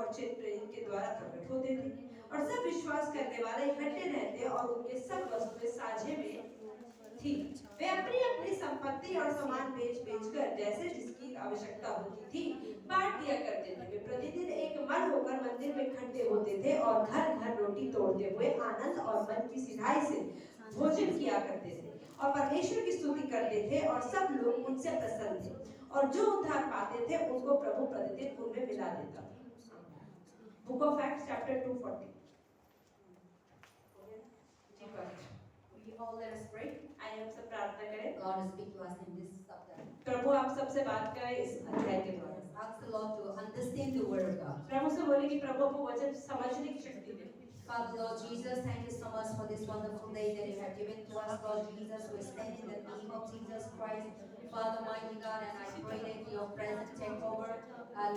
और चिन्ह इनके द्वारा प्रकट होते थे और सब विश्वास करने वाले इकट्ठे रहते और उनके सब वस्तुएं साझे में थी। वे अपनी अपनी संपत्ति और सामान बेच कर जैसे जिसकी आवश्यकता होती थी बांट दिया करते थे। वे प्रतिदिन एक मन होकर मंदिर में इकट्ठे होते थे और घर घर रोटी तोड़ते हुए आनंद और मन की सिधाई से भोजन किया करते थे और परमेश्वर की स्तुति करते थे और सब लोग उनसे प्रसन्न थे और जो उद्धार पाते थे उनको प्रभु प्रतिदिन उनमें मिला देता था। Book of acts chapter 240। All let us pray. आइए हम सब प्रार्थना करें। God speak to us in this subject. प्रभु आप सबसे बात करें इस अध्याय के द्वारा। Ask the Lord to understand the word of God. प्रभु से बोले कि प्रभु आपको वचन समझने की शक्ति दे। Father Lord Jesus, thank you so much for this wonderful day that you have given to us, Lord Jesus. We stand in the name of Jesus Christ, Father mighty God, and I pray that your presence take over,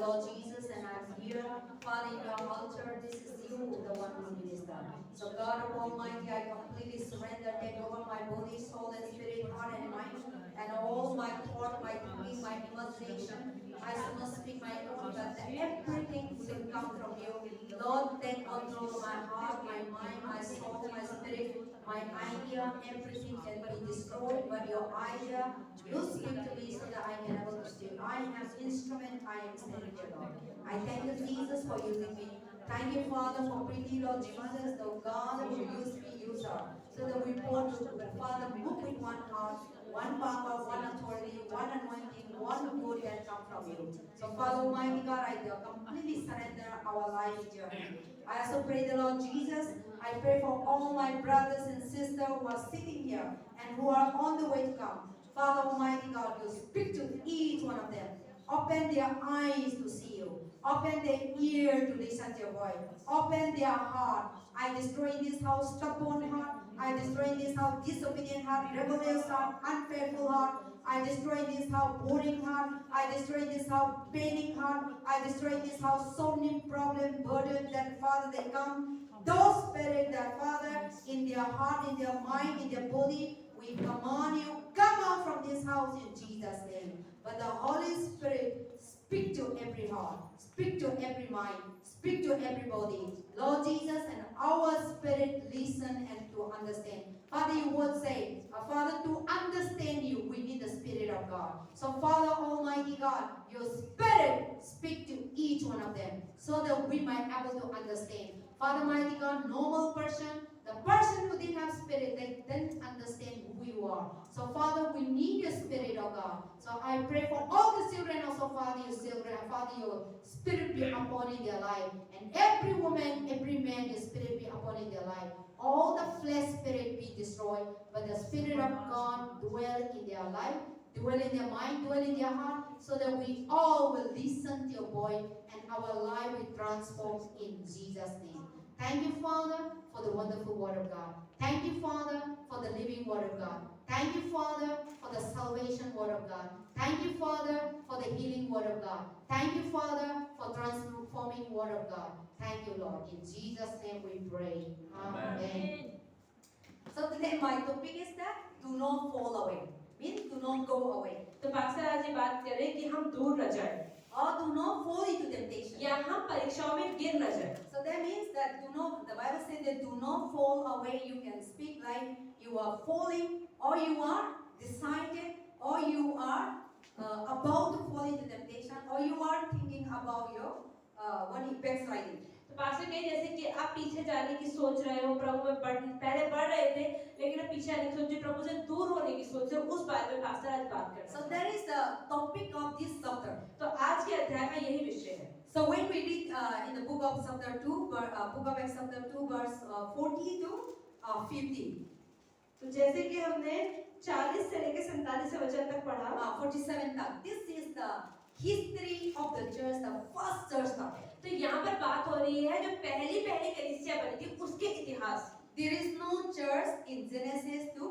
Lord Jesus, and I'm here, Father, in your altar. This is you, the one who minister. So God of Almighty, I completely surrender, take over my body, soul, and spirit, heart, and mind, and all my thought, my thinking, my imagination. I shall not speak my own, but everything will come from you. Lord, take control of my heart, my mind, my soul, my spirit, my idea. Everything can be destroyed, but your idea, you speak to me so that I can able to speak. I am instrument, I am standing here, Lord. I thank you, Jesus, for using me. Thank you, Father, for pretty Lord Jesus, the God who used me, use her. So that we pour to Father, move with one heart, one power, one authority, one anointing, one good that come from you. So Father Almighty God, I completely surrender our life to your hand. I also pray the Lord Jesus, I pray for all my brothers and sisters who are sitting here and who are on the way to come. Father Almighty God, you speak to each one of them. Open their eyes to see you. Open their ear to listen to your voice. Open their heart. I destroy in this house stubborn heart. I destroy in this house disobedient heart, rebellious heart, unfaithful heart. I destroy in this house boring heart. I destroy in this house paining heart. I destroy in this house soul problem, burden that Father they come. Those spirits that Father in their heart, in their mind, in their body, we command you, come out from this house in Jesus' name. But the Holy Spirit speak to every heart, speak to every mind, speak to everybody. Lord Jesus, and our spirit listen and to understand. Father, you would say, Father, to understand you, we need the Spirit of God. So Father Almighty God, your Spirit speak to each one of them so that we might be able to understand. Father Almighty God, normal person, the person who didn't have spirit, they didn't understand who you are. So Father, we need your Spirit of God. So I pray for all the children also, Father, your children, Father, your Spirit be upon in their life. And every woman, every man, your Spirit be upon in their life. All the flesh spirit be destroyed, but the Spirit of God dwell in their life, dwell in their mind, dwell in their heart, so that we all will listen to your voice and our life will transform in Jesus' name. Thank you, Father, for the wonderful Word of God. Thank you, Father, for the living Word of God. Thank you, Father, for the salvation Word of God. Thank you, Father, for the healing Word of God. Thank you, Father, for transforming Word of God. Thank you, Lord. In Jesus' name we pray. Amen. So today my topic is that do not fall away. Means do not go away. तो pastor आज ये बात करें कि हम दूर न जाएं Or do not fall into temptation. या हम परीक्षाओं में गिर न जाएं। So that means that do not, the Bible says that do not fall away. You can speak like you are falling, or you are decided, or you are about to fall into temptation, or you are thinking about your backsliding. तो pastor कहे जैसे कि आप पीछे जाने की सोच रहे हो, प्रभु में पहले बढ़ रहे थे लेकिन अब पीछे आने की सोच, प्रभु से दूर होने की सोच है, उस बारे में पास्टर आज बात कर रहे हैं। So that is the topic of this chapter. तो आज के अध्याय में यही विषय है। So when we read in the book of chapter 2, book of Acts chapter 2 verse 40 to 50. तो जैसे कि हमने 40 से लेकर 47 वचन तक पढ़ा, 47 तक. This is the history of the church, the first church started. तो यहाँ पर बात हो रही है जो पहली कलीसिया बनी थी उसके इतिहास। There is no church in Genesis to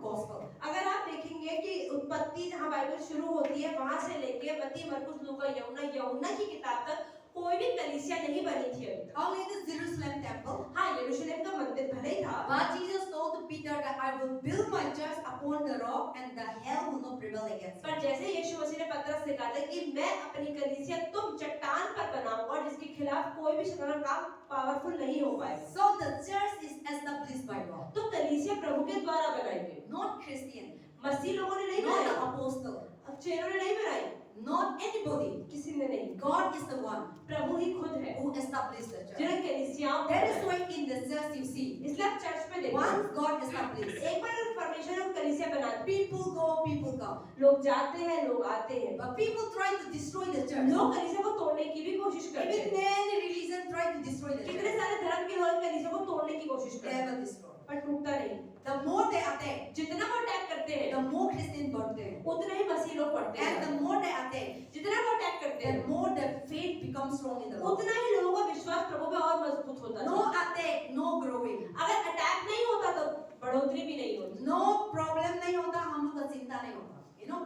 gospel. अगर आप देखेंगे कि उत्पत्ति जहाँ बाइबल शुरू होती है वहाँ से लेके मत्ती, मरकुस, लूका, यूहन्ना की किताब तक कोई भी कलीसिया नहीं बनी थी अभी तक। Only the Jerusalem temple. हाँ, यरूशलेम का मंदिर भले ही था। But Jesus told Peter that I will build my church upon the rock and the hell will not prevail against it. पर जैसे यीशु मसीह ने पतरस से कहा था कि मैं अपनी कलीसिया तुम चट्टान पर बनाऊंगा और जिसकी खिलाफ कोई भी शैतान काम पावरफुल नहीं हो पाएगा। So the church is established by God, तो कलीसिया प्रभु के द्वारा बनाई गई, not Christian, मसीह लोगों ने नहीं not the बनाई, apostle, चेलों ने नहीं बनाई, not anybody. किसी ने नहीं, God is the one प्रभु ही खुद है who established the church. जिन्हें कलीसियाओं को That is बनाया। why in the church you see, इसलिए आप चर्च में देखो, once God established, एक बार परमेश्वर ने कलीसिया बना दी, people go, people come. लोग जाते हैं, लोग आते हैं, But people try to destroy the church. लोग कलीसिया को तोड़ने की भी कोशिश करते Even हैं। many religions try to destroy the कितने church. सारे धर्म के लोग कलीसिया को तोड़ने की कोशिश करते हैं, Never destroy. पर टूटता नहीं। The more they attack, जितना वो अटैक करते हैं, the more Christians burn them. उतना ही मसीह लोग पढ़ते And हैं। the more they attack, जितना वो अटैक करते the हैं, more the faith becomes strong in the Lord. उतना ही लोगों का विश्वास प्रभु में और मजबूत होता No है। attack, no growing. अगर अटैक नहीं होता तो बढ़ोतरी भी नहीं होती। No problem नहीं होता, हम लोग का चिंता नहीं होता.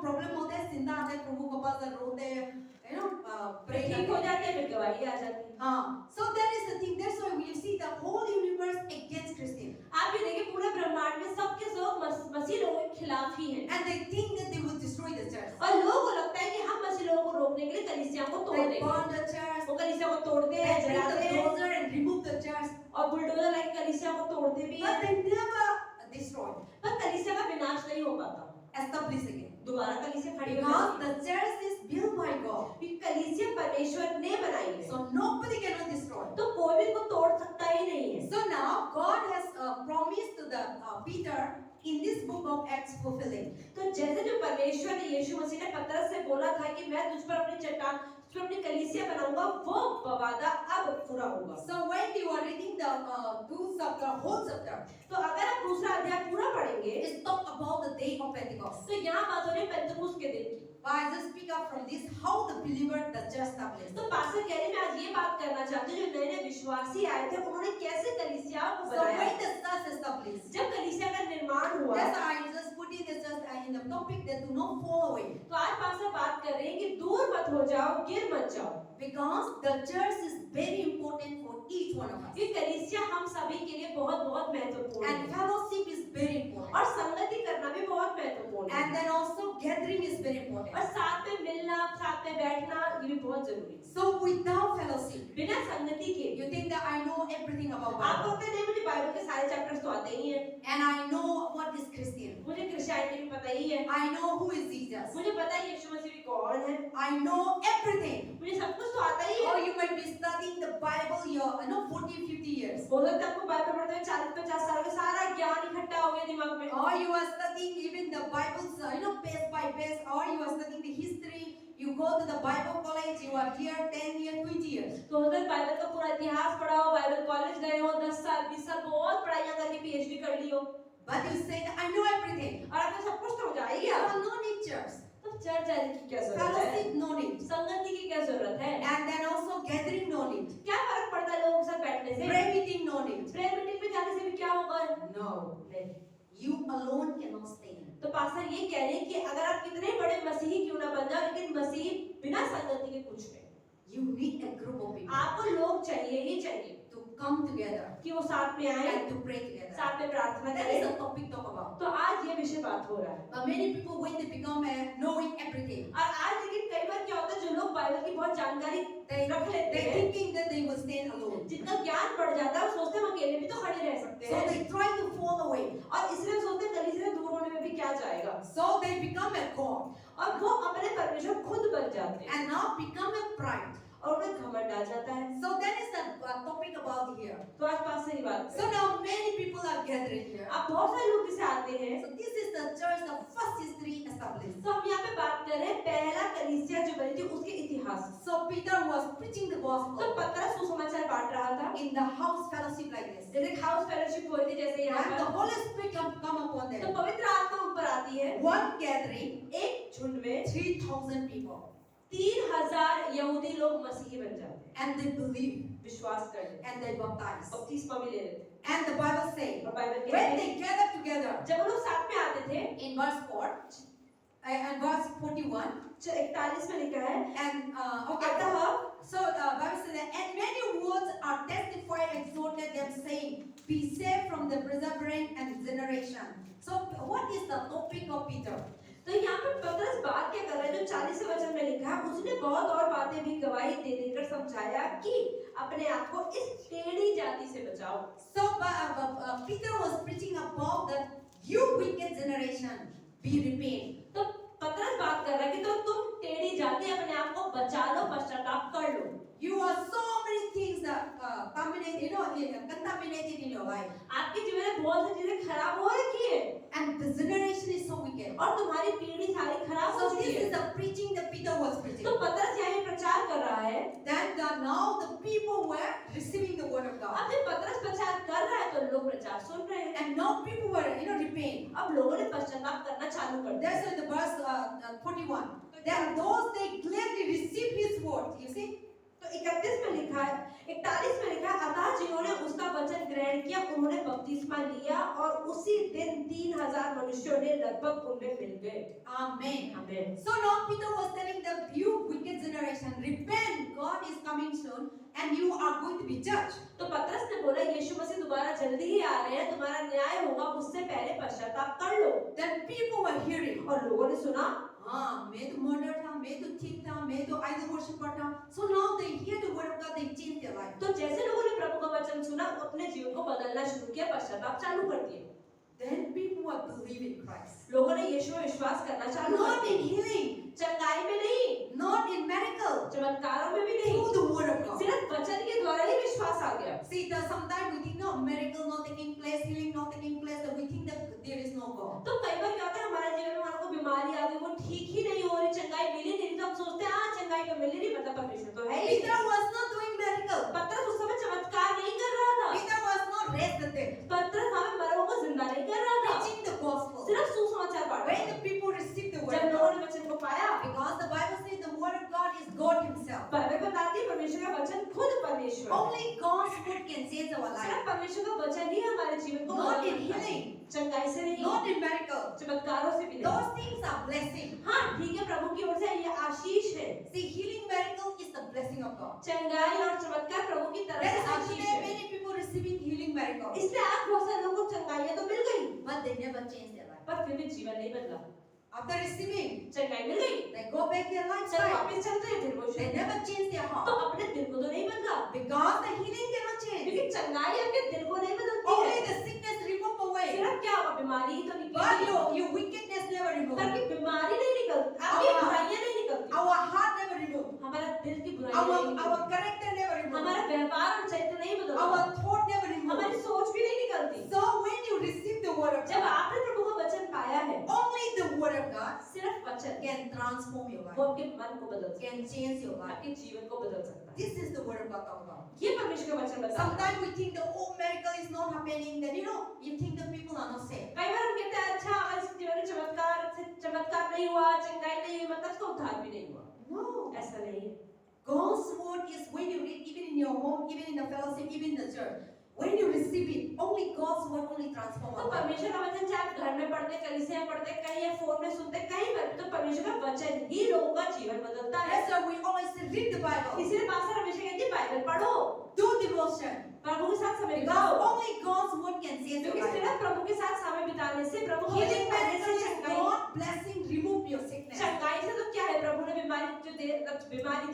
Problem होते हैं, चिंता आते हैं, प्रभु के पास रोते हैं, pray ठीक हो जाते हैं, फिर गवाही आ जाती है। हाँ. So that is the thing. That's why we see the whole universe against Christians, आप ये देखिए पूरे ब्रह्मांड में सबके सब मसीह लोगों के खिलाफ ही हैं। and they think that they will destroy the church. और लोगों को लगता है कि हम मसीह लोगों को रोकने के लिए कलीसिया को तोड़ They देंगे। burn the church, वो कलीसिया को तोड़ते they हैं, bring जलाते the हैं bulldozer and remove the church, और बुलडोजर लाइक कलीसिया को तोड़ते भी but हैं। they never destroy, पर कलीसिया का विनाश नहीं हो पाता, establish again. दोबारा कलीसिया खड़ी हो Because जाती है। the church is built by God, क्योंकि कलीसिया परमेश्वर ने बनाई है, so nobody cannot destroy. तो कोई भी को तोड़ सकता ही नहीं है। So now God has promised to the Peter in this book of Acts fulfilling. तो जैसे जो परमेश्वर ने यीशु मसीह ने पतरस से बोला था कि मैं तुझ पर अपनी चट्टान, तुझ पर अपनी कलीसिया बनाऊंगा, वो वादा अब पूरा होगा। So when you are reading the whole chapter, तो अगर आप दूसरा अध्याय पूरा पढ़ेंगे, it's talk about the day of Pentecost. तो यहाँ बात हो रही है पेंतकुस्त के दिन की। But I just pick up from this how the believer the church established. तो पास्टर कह रहे हैं, मैं आज ये बात करना चाहती हूँ, जो नए नए विश्वासी आए थे उन्होंने कैसे कलीसिया को So बनाया। when the church established, जब कलीसिया का निर्माण हुआ, that's why I just put it as just in the topic that do not fall away, तो आज पास्टर बात कर रहे हैं कि दूर मत हो जाओ, गिर मत जाओ। because the church is very important for each one of us, ये कलीसिया हम सभी के लिए बहुत बहुत महत्वपूर्ण and है, fellowship is very important, और संगति करना भी बहुत महत्वपूर्ण है, and then also gathering is very important. और साथ में मिलना, साथ में बैठना, ये भी बहुत जरूरी है। So without fellowship, बिना संगति के you think that I know everything about आप Bible, बोलते नहीं, मुझे बाइबल के सारे चैप्टर्स तो आते ही हैं, and I know what is Christian, मुझे क्रिश्चियनिटी भी पता ही है, I know who is Jesus, मुझे पता है यीशु मसीह भी कौन है, I know everything. मुझे सब कुछ तो आता ही Or है। you might be studying the Bible your 40-50 years, हो सकता है आपको बाइबल पढ़ते हुए 40-50 साल में सारा ज्ञान इकट्ठा हो गया दिमाग में, or you are studying even the Bible's page by page, or you are studying the history. You go to the Bible college, you are here 10 years, 20 years. तो उधर बाइबल का पूरा इतिहास पढ़ा हो, बाइबल कॉलेज गए हो, 10 साल 20 साल बहुत पढ़ाइयाँ करके पीएचडी कर ली हो, But you say that I know everything. और आपको सब कुछ तो हो You जाएगा, are no need church, तो चर्च जाने की क्या जरूरत है, fellowship no need, संगति की क्या जरूरत है, and then also gathering no need, क्या फर्क पड़ता है लोगों के साथ बैठने से, prayer meeting no need. Prayer meeting में जाने से भी क्या होगा, No, नहीं। you alone cannot stand. तो पास्टर ये कह रहे हैं कि अगर आप कितने बड़े मसीही क्यों ना बन जाओ, लेकिन मसीह बिना संगति के कुछ नहीं। You need a group of people आपको लोग चाहिए ही चाहिए to come together कि वो साथ में आए, and to pray together. साथ में प्रार्थना That is करें। the topic talk about. तो आज ये विषय बात हो रहा है, But many people when they become knowing everything, और आज लेकिन कई बार क्या होता है, जो लोग बाइबल की बहुत जानकारी they रख लेते they हैं, thinking that they will stand alone. जितना ज्ञान बढ़ जाता है वो सोचते हैं हम अकेले भी तो खड़े रह सकते So हैं, they try to fall away. और इसलिए सोचते हैं कलीसिया से दूर होने में भी क्या जाएगा, So they become a god और वो अपने परमेश्वर खुद बन जाते हैं and now become a pride. और उन्हें घमंड आ जाता है। So that is the topic about here. तो आज पास से ही बात So now many people are gathering here. अब बहुत सारे लोग इसे आते हैं, So this is the church, the first history established. तो हम यहाँ पे बात कर रहे हैं पहला कलीसिया जो बनी थी उसके इतिहास। So Peter was preaching the तो gospel पतरस सुसमाचार बांट रहा था, in the house fellowship like this. जैसे हाउस फेलोशिप हो रही थी जैसे यहाँ And the पर, Holy Spirit come upon तो them. पवित्र आत्मा उन पर आती है। One gathering, एक झुंड में 3,000 people. 3000 यहूदी लोग मसीही बन जाते हैं, And they believe विश्वास कर लेते हैं, and they baptize. बपतिस्मा भी ले लेते हैं। And the Bible says, और बाइबल कहती when है they gather together, जब वो लोग साथ में आते थे, in verse 4 and verse 41, 41 में लिखा है, and अतः so Bible says that, and many words are testified, exhorted them, saying, be saved from the perseverance and generation. So what is the topic of Peter? तो यहाँ पर पतरस बात क्या कर रहा है, जो 40 वचन में लिखा है, उसने बहुत और बातें भी गवाही दे देकर समझाया कि से बचाओ। So Peter was preaching about that you wicked generation, be repent. तो पतरस बात कर रहा है कि तो तुम टेढ़ी जाति अपने आप को बचा लो, पश्चाताप कर लो। You are so many things that contaminated in your life, आपके जीवन में बहुत सी चीजें खराब हो रखी है and the generation is so wicked. और तुम्हारी पीढ़ी सारी खराब हो So चुकी this है। is the preaching that Peter was preaching. तो पतरस यहाँ प्रचार कर रहा है। Then now the people were receiving the word of God, अब जब पतरस प्रचार कर रहा है तो लोग प्रचार सुन रहे हैं। and now people were repent. अब लोगों ने पश्चाताप करना चालू कर दिया। That's why the verse 41. Then those they gladly received his word. You see. तो 41 में लिखा है, 41 में लिखा है, अतः जिन्होंने उसका वचन ग्रहण किया उन्होंने बपतिस्मा लिया और उसी दिन 3000 मनुष्यों ने लगभग उनमें मिल गए। Amen. आमीन। So now Peter was telling them, you wicked generation, repent. God is coming soon, and you are going to be judged. तो पतरस ने बोला यीशु मसीह दोबारा जल्दी ही आ रहे हैं, तुम्हारा न्याय होगा, उससे पहले पश्चाताप कर लो। Then people were hearing. और लोगों ने सुना, मैं तो मर्डर था, मैं तो ठीक था, मैं तो आइडल वर्शिपर था. So now they hear the word of God, they change their life. तो जैसे लोगों ने प्रभु का वचन सुना, अपने जीवन को बदलना शुरू किया, पश्चाताप चालू कर दिया। Then people were believing Christ. लोगों ने यीशु में विश्वास करना चालू कर Not दिया। in healing, चंगाई में नहीं, not in miracle, चमत्कारों में भी नहीं, through the word of God. सिर्फ वचन के द्वारा ही विश्वास आ गया। See, sometimes we think no miracle not taking place, healing not taking place, that we think that there is no God. तो कई बार क्या होता है हमारे जीवन में हमारे को बीमारी आ गई, वो ठीक ही नहीं हो रही, चंगाई मिली नहीं, तो हम सोचते हैं हाँ चंगाई तो मिली नहीं, मतलब परमेश्वर तो है ही Peter नहीं। was not doing miracle. पतरस उस समय चमत्कार नहीं कर रहा था। Peter was not raised the dead, पतरस वहाँ पे मरों को जिंदा नहीं कर रहा था, preaching the gospel. सिर्फ सुसमाचार बांट रहा When the था। people received the word जब of लोगों God, ने वचन को पाया, because the Bible says the word of God is God Himself. Bible बताती है परमेश्वर का वचन खुद परमेश्वर है। Only God's word can change our life. सिर्फ परमेश्वर का वचन ही हमारे जीवन को Not बदल in सकता है। healing, चंगाई से नहीं, not in miracle. चमत्कारों से भी नहीं। Those things are blessing. हाँ ठीक है, प्रभु की ओर से ये आशीष है। See, healing miracle is the blessing of God. चंगाई और चमत्कार प्रभु की तरफ That से is why आशीष today है। many people receiving healing miracle, इसलिए आज बहुत सारे लोगों को चंगाइयाँ तो मिल गई, but they never change their life. पर फिर भी जीवन नहीं बदला। After receiving, चंगाई मिल गई, they go back their चल lifestyle. वापस चल रहे फिर वो They शुरू। never change their तो heart अपने दिल को तो नहीं बदला, because the healing cannot change. क्योंकि चंगाई आपके दिल को नहीं बदलती Only है। the sickness remove away, सिर्फ क्या होगा, बीमारी ही तो but निकलेगी, your wickedness never remove. ताकि बीमारी नहीं निकलती, आपकी our- बुराइयां नहीं निकलती, Our heart never remove. हमारा दिल की बुराइयां नहीं Our निकलती, character never remove. हमारा व्यवहार और चरित्र नहीं बदलता, Our thought never remove. हमारी सोच भी नहीं निकलती। So when you receive the word of जब God, आपने प्रभु का वचन पाया है, only the word of God सिर्फ वचन can transform your वो life, आपके मन को बदल सकता can change your है, life. आपके जीवन को बदल सकता है। This is the word of God talk about. ये परमेश्वर का वचन बताता है। Sometimes we think the oh miracle is not happening, then you think the people are not saved. कई बार हम कहते हैं अच्छा हमारे जीवन में चमत्कार नहीं हुआ, चंगाई नहीं हुई, मतलब उसका उद्धार भी नहीं हुआ। No. ऐसा नहीं है। God's word is when you read, even in your home, even in the fellowship, even in the church. When you receive it, only God's word only transforms तो our life. परमेश्वर का वचन चाहे आप घर में पढ़ते, कलीसिया में पढ़ते, कहीं या फोन में सुनते, कहीं पर भी, तो परमेश्वर का वचन ही लोगों का जीवन बदलता है। That's why we always say, read the Bible, इसीलिए पास्टर हमेशा कहते हैं बाइबल पढ़ो, do devotion, प्रभु के साथ समय because बिताओ, only God's word can change your क्योंकि life. सिर्फ प्रभु के साथ समय बिताने से, प्रभु को Healing पढ़ने से miracle is God blessing, remove your sickness. चंगाई से तो क्या है, प्रभु ने बीमारी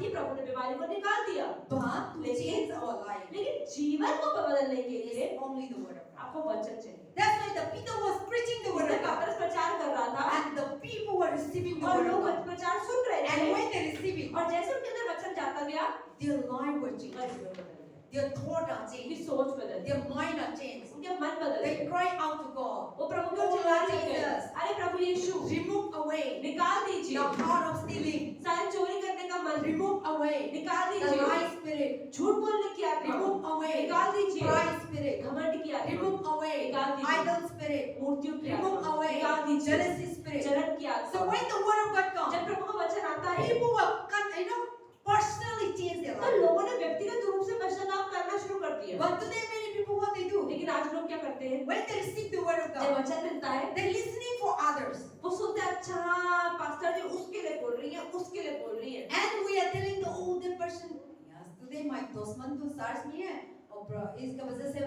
थी, प्रभु ने बीमारी को निकाल दिया, But to change our life, लेकिन जीवन को बदलने के लिए is only the word of God. आपको वचन चाहिए। That's why the Peter was preaching the word of God, पतरस प्रचार कर रहा था and the people were receiving the और word of लोग God. प्रचार सुन रहे And थे, when they receive it, और जैसे उनके अंदर वचन जाता गया, their life was changed, उनका जीवन बदल गया, their thought are उनकी changed, सोच बदल गई, their mind are changed. उनके मन बदल They गए, cry out to God, वो प्रभु को Oh, चिल्लाने Lord लगे, Jesus. अरे प्रभु यीशु remove away निकाल the दीजिए heart of stealing, सारी चोरी करने का मन, remove away निकाल the दीजिए lie spirit, झूठ बोलने की आत्मा, remove away निकाल दीजिए pride spirit, घमंड की आत्मा, remove away निकाल दीजिए idol spirit, मूर्तियों की remove आत्मा, away निकाल दीजिए jealousy spirit. जलन की So आत्मा। when the word of God comes, जब प्रभु का वचन आता है, people will personally change their तो life. लोगों ने व्यक्तिगत रूप से पश्चाताप करना शुरू कर दिया। But today many people what they do, लेकिन आज लोग क्या करते हैं, when they receive the word of जब God, वचन मिलता है, they're listening for others, वो सुनते हैं अच्छा हाँ, पास्टर जी उसके लिए बोल रही है, उसके लिए बोल रही है, and we are telling the older person, yes, today my दुश्मन तो सास में है और इसका वजह से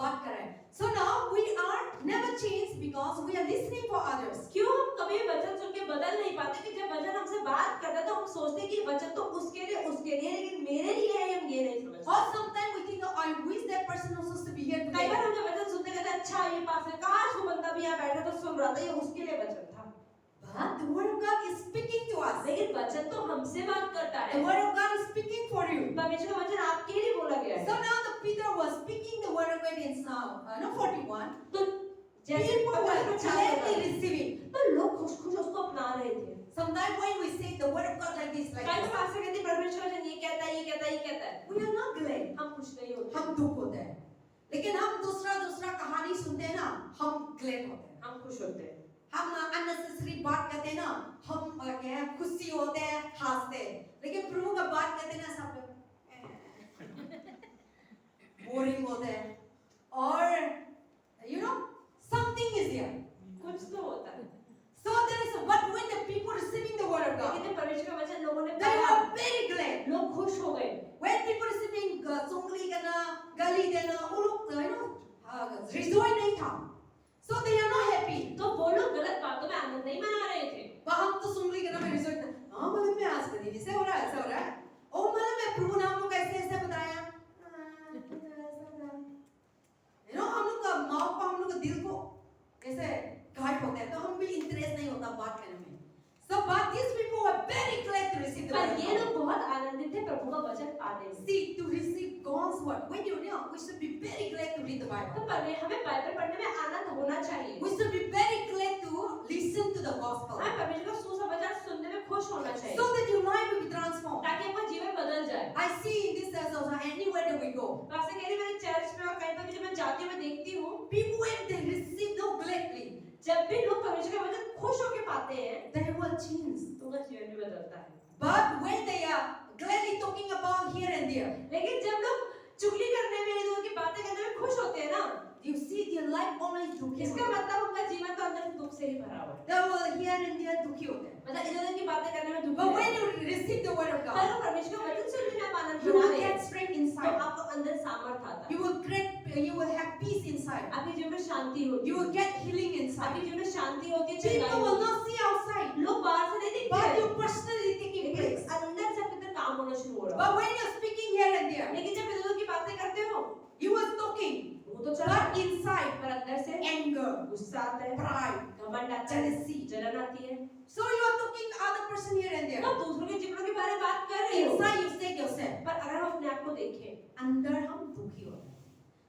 बात कर रहे हैं. So now we are never changed because we are listening for others. क्यों हम कभी वचन सुन के बदल नहीं पाते कि जब वचन हमसे बात करता है तो हम सोचते हैं कि वचन तो उसके लिए, लेकिन मेरे लिए है, हम ये नहीं समझते। Or sometimes we think, oh, I wish that person also अच्छा ये पास है, काश वो बंदा भी यहाँ बैठा तो सुन रहा था, ये उसके लिए वचन था। But the word of God is speaking to us. लेकिन वचन तो हमसे बात करता The है। word of God is speaking for you. परमेश्वर का वचन आपके लिए बोला गया So है। now the Peter was speaking the word of God in Psalm 41. तो जैसे People were पतरस प्रचार कर gladly रहा था, receiving. तो लोग खुश खुश उसको अपना रहे थे। Sometimes when we say the word of God like this, कई बार this, पास्टर कहते हैं, परमेश्वर वचन ये कहता है, ये कहता है, ये कहता है, we are not glad. हम खुश नहीं होते, हम दुख होते हैं. लेकिन हम दूसरा कहानी सुनते हैं ना, हम glad होते हैं. हम खुश होते हैं। हम unnecessary बात करते हैं ना, हम क्या है, खुशी होते हैं, हंसते हैं. लेकिन प्रभु का बात कहते हैं ना, सब बोरिंग होते हैं. और you know something is there. कुछ तो होता है। So there is, but when the people receiving the word of God, लेकिन जब परमेश्वर का वचन लोगों ने they पाया, were very glad. लोग खुश हो गए। When people receiving चुगली करना, गाली देना, वो लोग you know rejoice नहीं था. So they are not happy. तो वो लोग गलत बातों में आनंद नहीं मना रहे थे। हम तो चुगली करना में rejoice नहीं. हाँ मतलब मैं आज कर दी, ऐसे हो रहा है, ऐसा हो रहा है. ओ मतलब मैं प्रभु ने हम लोग कैसे ऐसे बताया. You know हम लोग का माँ को, हम लोग का दिल को ऐसे घाट होता है, तो हम भी इंटरेस्ट नहीं होता बात करने में. So but these people were very glad to receive the word पर of ये God. लोग बहुत आनंदित थे प्रभु का वचन पाने में। See, to receive God's word, when you know, we should be very glad to read the तो Bible. हमें बाइबल पढ़ने में आनंद होना चाहिए। We should be very glad to listen to the gospel, हमें परमेश्वर का सुसमाचार सुनने में खुश होना चाहिए, so that your life will be transformed. ताकि आपका जीवन बदल जाए। I see in this church also, anywhere that we go, pastor कह रही मेरे चर्च में और कहीं पर भी जब मैं जाती हूँ मैं देखती हूँ, people when they receive no gladly, जब भी लोग परमेश्वर का वचन खुश होकर पाते हैं, they will change. तो उनका जीवन भी बदलता है। But when they are gladly talking about here and there, लेकिन जब लोग चुगली करने में, लोगों की बातें करने में खुश होते हैं ना, you see their life always दुखी इसका होता है. मतलब उनका जीवन तो अंदर से दुख से ही भरा हुआ है। They will here and there दुखी होते हैं. मतलब इधर-उधर की बातें करने में दुख But है। when you receive the word of पर God, वो परमेश्वर का वचन सुनने में आप आनंद you बना will रहे हैं, get strength तो inside. आपको अंदर सामर्थ आता है, You will have peace inside. आपके जीवन में शांति होती You है, will get healing inside. आपके जीवन में शांति होती है, People चंगाई will होती not see outside, है। लोग बाहर से नहीं दिखते but हैं, you personally taking लेकिन place. अंदर से आपके अंदर काम होना शुरू हो रहा But when you're speaking here and है। there, लेकिन जब इधर-उधर की बातें करते हो, you are talking, वो तो चला, but inside, पर अंदर से anger, गुस्सा आता है, pride, घमंड आता है, jealousy. जलन आती है। So you are talking other person here and there. तो दूसरों के जीवनों के बारे में बात कर रहे हो, Inside you say yourself, पर अगर हम अपने आप को देखें, अंदर हम दुखी होते हैं.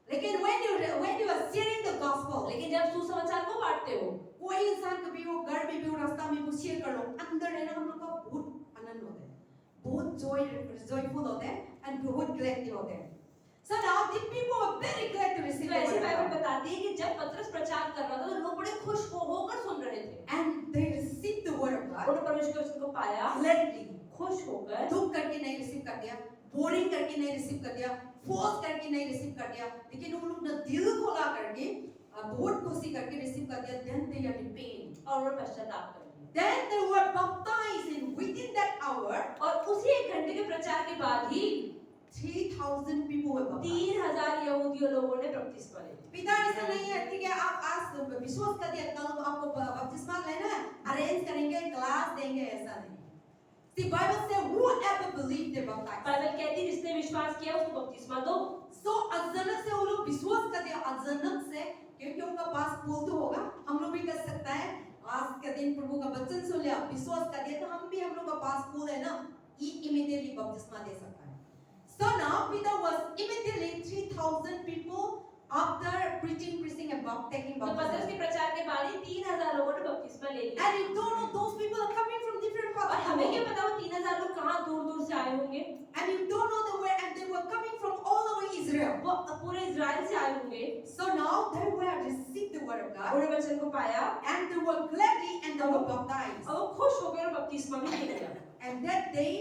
लेकिन when you are sharing the gospel, लेकिन जब सुसमाचार को बांटते हो, कोई इंसान कभी वो घर में भी वो रास्ता में वो शेयर कर लो, अंदर है ना हम लोग का बहुत आनंद होता है, बहुत joyful होते हैं and बहुत glad होते हैं. So now the people were very glad to receive तो the ऐसी word of बाइबल God. बताती है कि जब पतरस प्रचार कर रहा था तो लोग बड़े खुश होकर सुन रहे थे। And they received the word of God उन्होंने परमेश्वर के वचन को पाया, gladly. खुश होकर, दुख करके नहीं रिसीव कर दिया, बोरिंग करके नहीं रिसीव कर दिया, फोर्स करके नहीं रिसीव कर दिया, लेकिन उन लोग ने दिल खोला करके बहुत खुशी करके रिसीव कर दिया. Then they are repentant. और उन्होंने पश्चाताप कर लिया। Then they were baptized in within that hour. और उसी 1 घंटे के प्रचार के बाद ही 3,000 people were baptized. 3000 यहूदियों लोगों ने बपतिस्मा लिया। पिता ऐसा नहीं है, ठीक है आप आज विश्वास कर दिया, कल आपको बपतिस्मा लेना है, अरेंज करेंगे, क्लास देंगे, ऐसा नहीं. The Bible says whoever believed they baptized. Bible कहती है जिसने विश्वास किया उसको बपतिस्मा दो। So अचानक से वो लोग विश्वास कर दिया, अचानक से, क्योंकि उनका पास पुल तो होगा, हम लोग भी कर सकता है. आज के दिन प्रभु का वचन सुन लिया, विश्वास कर दिया, तो हम भी हम लोग का पास पुल है ना, immediately बपतिस्मा दे सकता है. So now Peter was immediately 3,000 people after preaching and taking तो पतरस baptism. के प्रचार के बाद ही 3000 लोगों ने बपतिस्मा ले लिया। And you don't know those people are coming from different parts और of the हमें क्या world. पता वो 3000 लोग कहाँ दूर-दूर से आए होंगे। And you don't know the way, and they were coming from all over Israel. वो पूरे इज़राइल से आए होंगे। So now they were received the word of God, उन्होंने वचन को पाया and they were gladly and they were baptized. और वो खुश हो गए और बपतिस्मा भी ले लिया। And that day,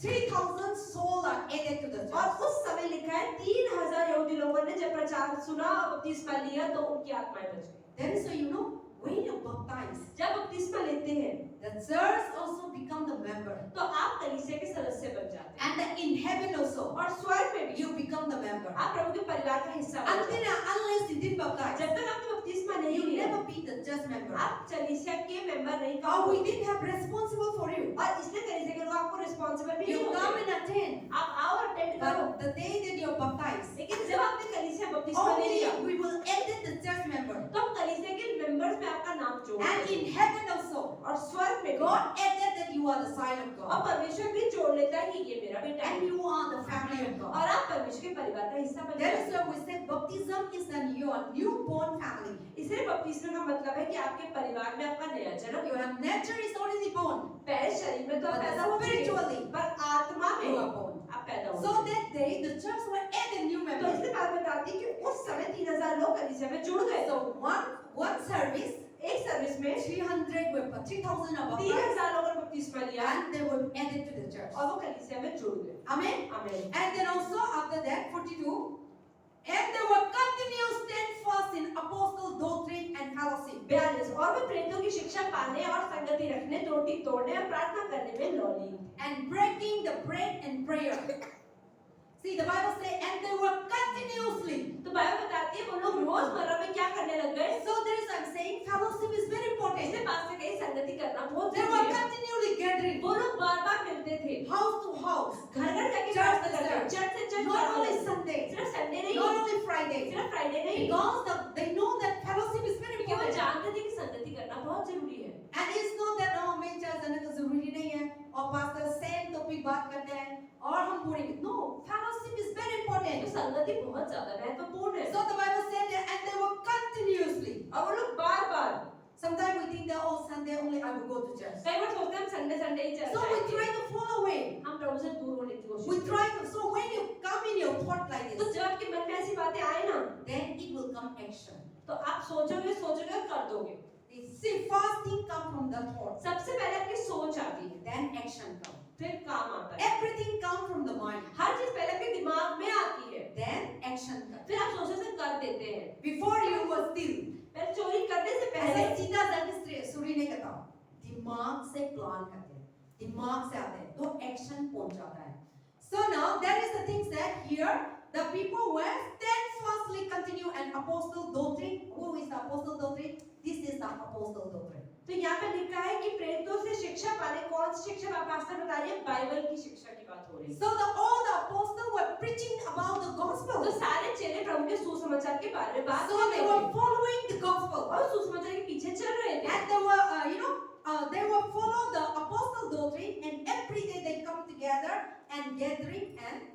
3,000 souls are added to the और church. उस समय लिखा है 3000 यहूदी लोगों ने जब प्रचार सुना और बपतिस्मा लिया तो उनकी आत्माएं बच गई। Then so you know, when you're baptized, जब बपतिस्मा लेते हैं the church also become the member. तो आप कलीसिया के सदस्य बन जाते हैं And in heaven also, और स्वर्ग में भी you become the member. आप प्रभु के परिवार का हिस्सा बन जाते हैं। Unless you didn't baptize, जब तक आपने बपतिस्मा नहीं you लिया never be the church member. आप कलीसिया के मेंबर नहीं Or we कहोगे didn't have responsible for you. और इसलिए कलीसिया के लोग आपको रिस्पांसिबल भी You नहीं come होते। and attend. आप आओ अटेंड करो, But the day that you're baptized, लेकिन जब आपने कलीसिया बपतिस्मा ले लिया only we will edit the church आपका नाम जोड़ And they. in heaven also, और स्वर्ग में भी। God added that you are the sign of और God. परमेश्वर भी जोड़ लेता है कि ये मेरा बेटा And है you are the family of God. और आप परमेश्वर के परिवार का हिस्सा बन That जाते is हैं। why we say baptism is your newborn family. इसलिए बपतिस्मा का मतलब है कि आपके परिवार में आपका नया जन्म। Your nature is already born. पहले शरीर में तो आप But पैदा हो चुके हैं, spiritually, पर आत्मा में you are born. आप पैदा हो So चुके हैं। that day, the church were added new तो members. इसलिए बात बताती है कि उस समय 3000 लोग कलीसिया में जुड़ गए। So one service, एक सर्विस में 300 were 3,000 of us, 3000 लोगों ने बपतिस्मा लिया and they were added to the church. और वो कलीसिया में जुड़ गए। Amen. आमीन। And then also after that, 42, and they were continuous steadfast in apostle doctrine and fellowship. 42 और वे प्रेरितों की शिक्षा पाने और संगति रखने, रोटी तोड़ने और प्रार्थना करने में lolly. And breaking the bread and prayer. See, the Bible says, and they were continuously. तो बाइबल बताती है वो लोग रोजमर्रा में क्या करने लग गए। So there is, I'm saying, fellowship is very important. इसलिए पास से कहीं संगति करना बहुत They जरूरी were है। continually gathering, वो लोग बार-बार मिलते थे, house to house, घर घर जाके Church प्रार्थना to करते, church. चर्च से चर्च, not only प्रार्थना Sunday, करते। सिर्फ संडे नहीं, not only Friday, सिर्फ फ्राइडे नहीं, because they know that fellowship is very क्योंकि वो important. जानते थे कि संगति करना बहुत जरूरी है। And it's not that no, हमें चर्च जाने का जरूरी नहीं है और पास्टर सेम टॉपिक बात करते हैं और हम बोलेंगे. No, fellowship is very तो important. संगति बहुत ज्यादा महत्वपूर्ण है। So the Bible said that, and they were continuously. और वो लोग बार-बार, Sometimes we think that oh Sunday only I will go to church. कई बार सोचते हैं हम Sunday Sunday he church So we जाएंगे। try to fall away. हम प्रभु से दूर होने की कोशिश We करते try to. So when you come in your thought like हैं। तो this, जब आपके मन में ऐसी बातें आए ना, then it will come action. तो आप सोचोगे सोचोगे और कर दोगे। See, first thing come from the thought, सबसे पहले आपकी सोच आती है, then action come. फिर काम आता है। Everything come from the mind, हर चीज पहले आपके दिमाग में आती है, then action come. फिर आप सोचने से कर देते हैं। Before you were still. पहले चोरी करने से ऐसे पहले सीधा जाके सूरी नहीं करता, दिमाग से प्लान करते हैं, दिमाग से आते हैं, तो एक्शन पहुंच जाता है. So now that is the things that here the people were steadfastly continue and apostle doctrine. Who is the apostle doctrine? This is the apostle doctrine. तो यहाँ पे लिखा है कि प्रेरितों से शिक्षा पाने, कौन सी शिक्षा आप पास्टर बता रही है? बाइबल की शिक्षा की बात हो रही है। So all the apostles were preaching about the gospel. तो सारे चेले प्रभु के सुसमाचार के बारे में बात So कर they रहे were थे following the gospel, और सुसमाचार के पीछे चल रहे थे। and they were they were follow the apostle doctrine, and every day they come together and gathering and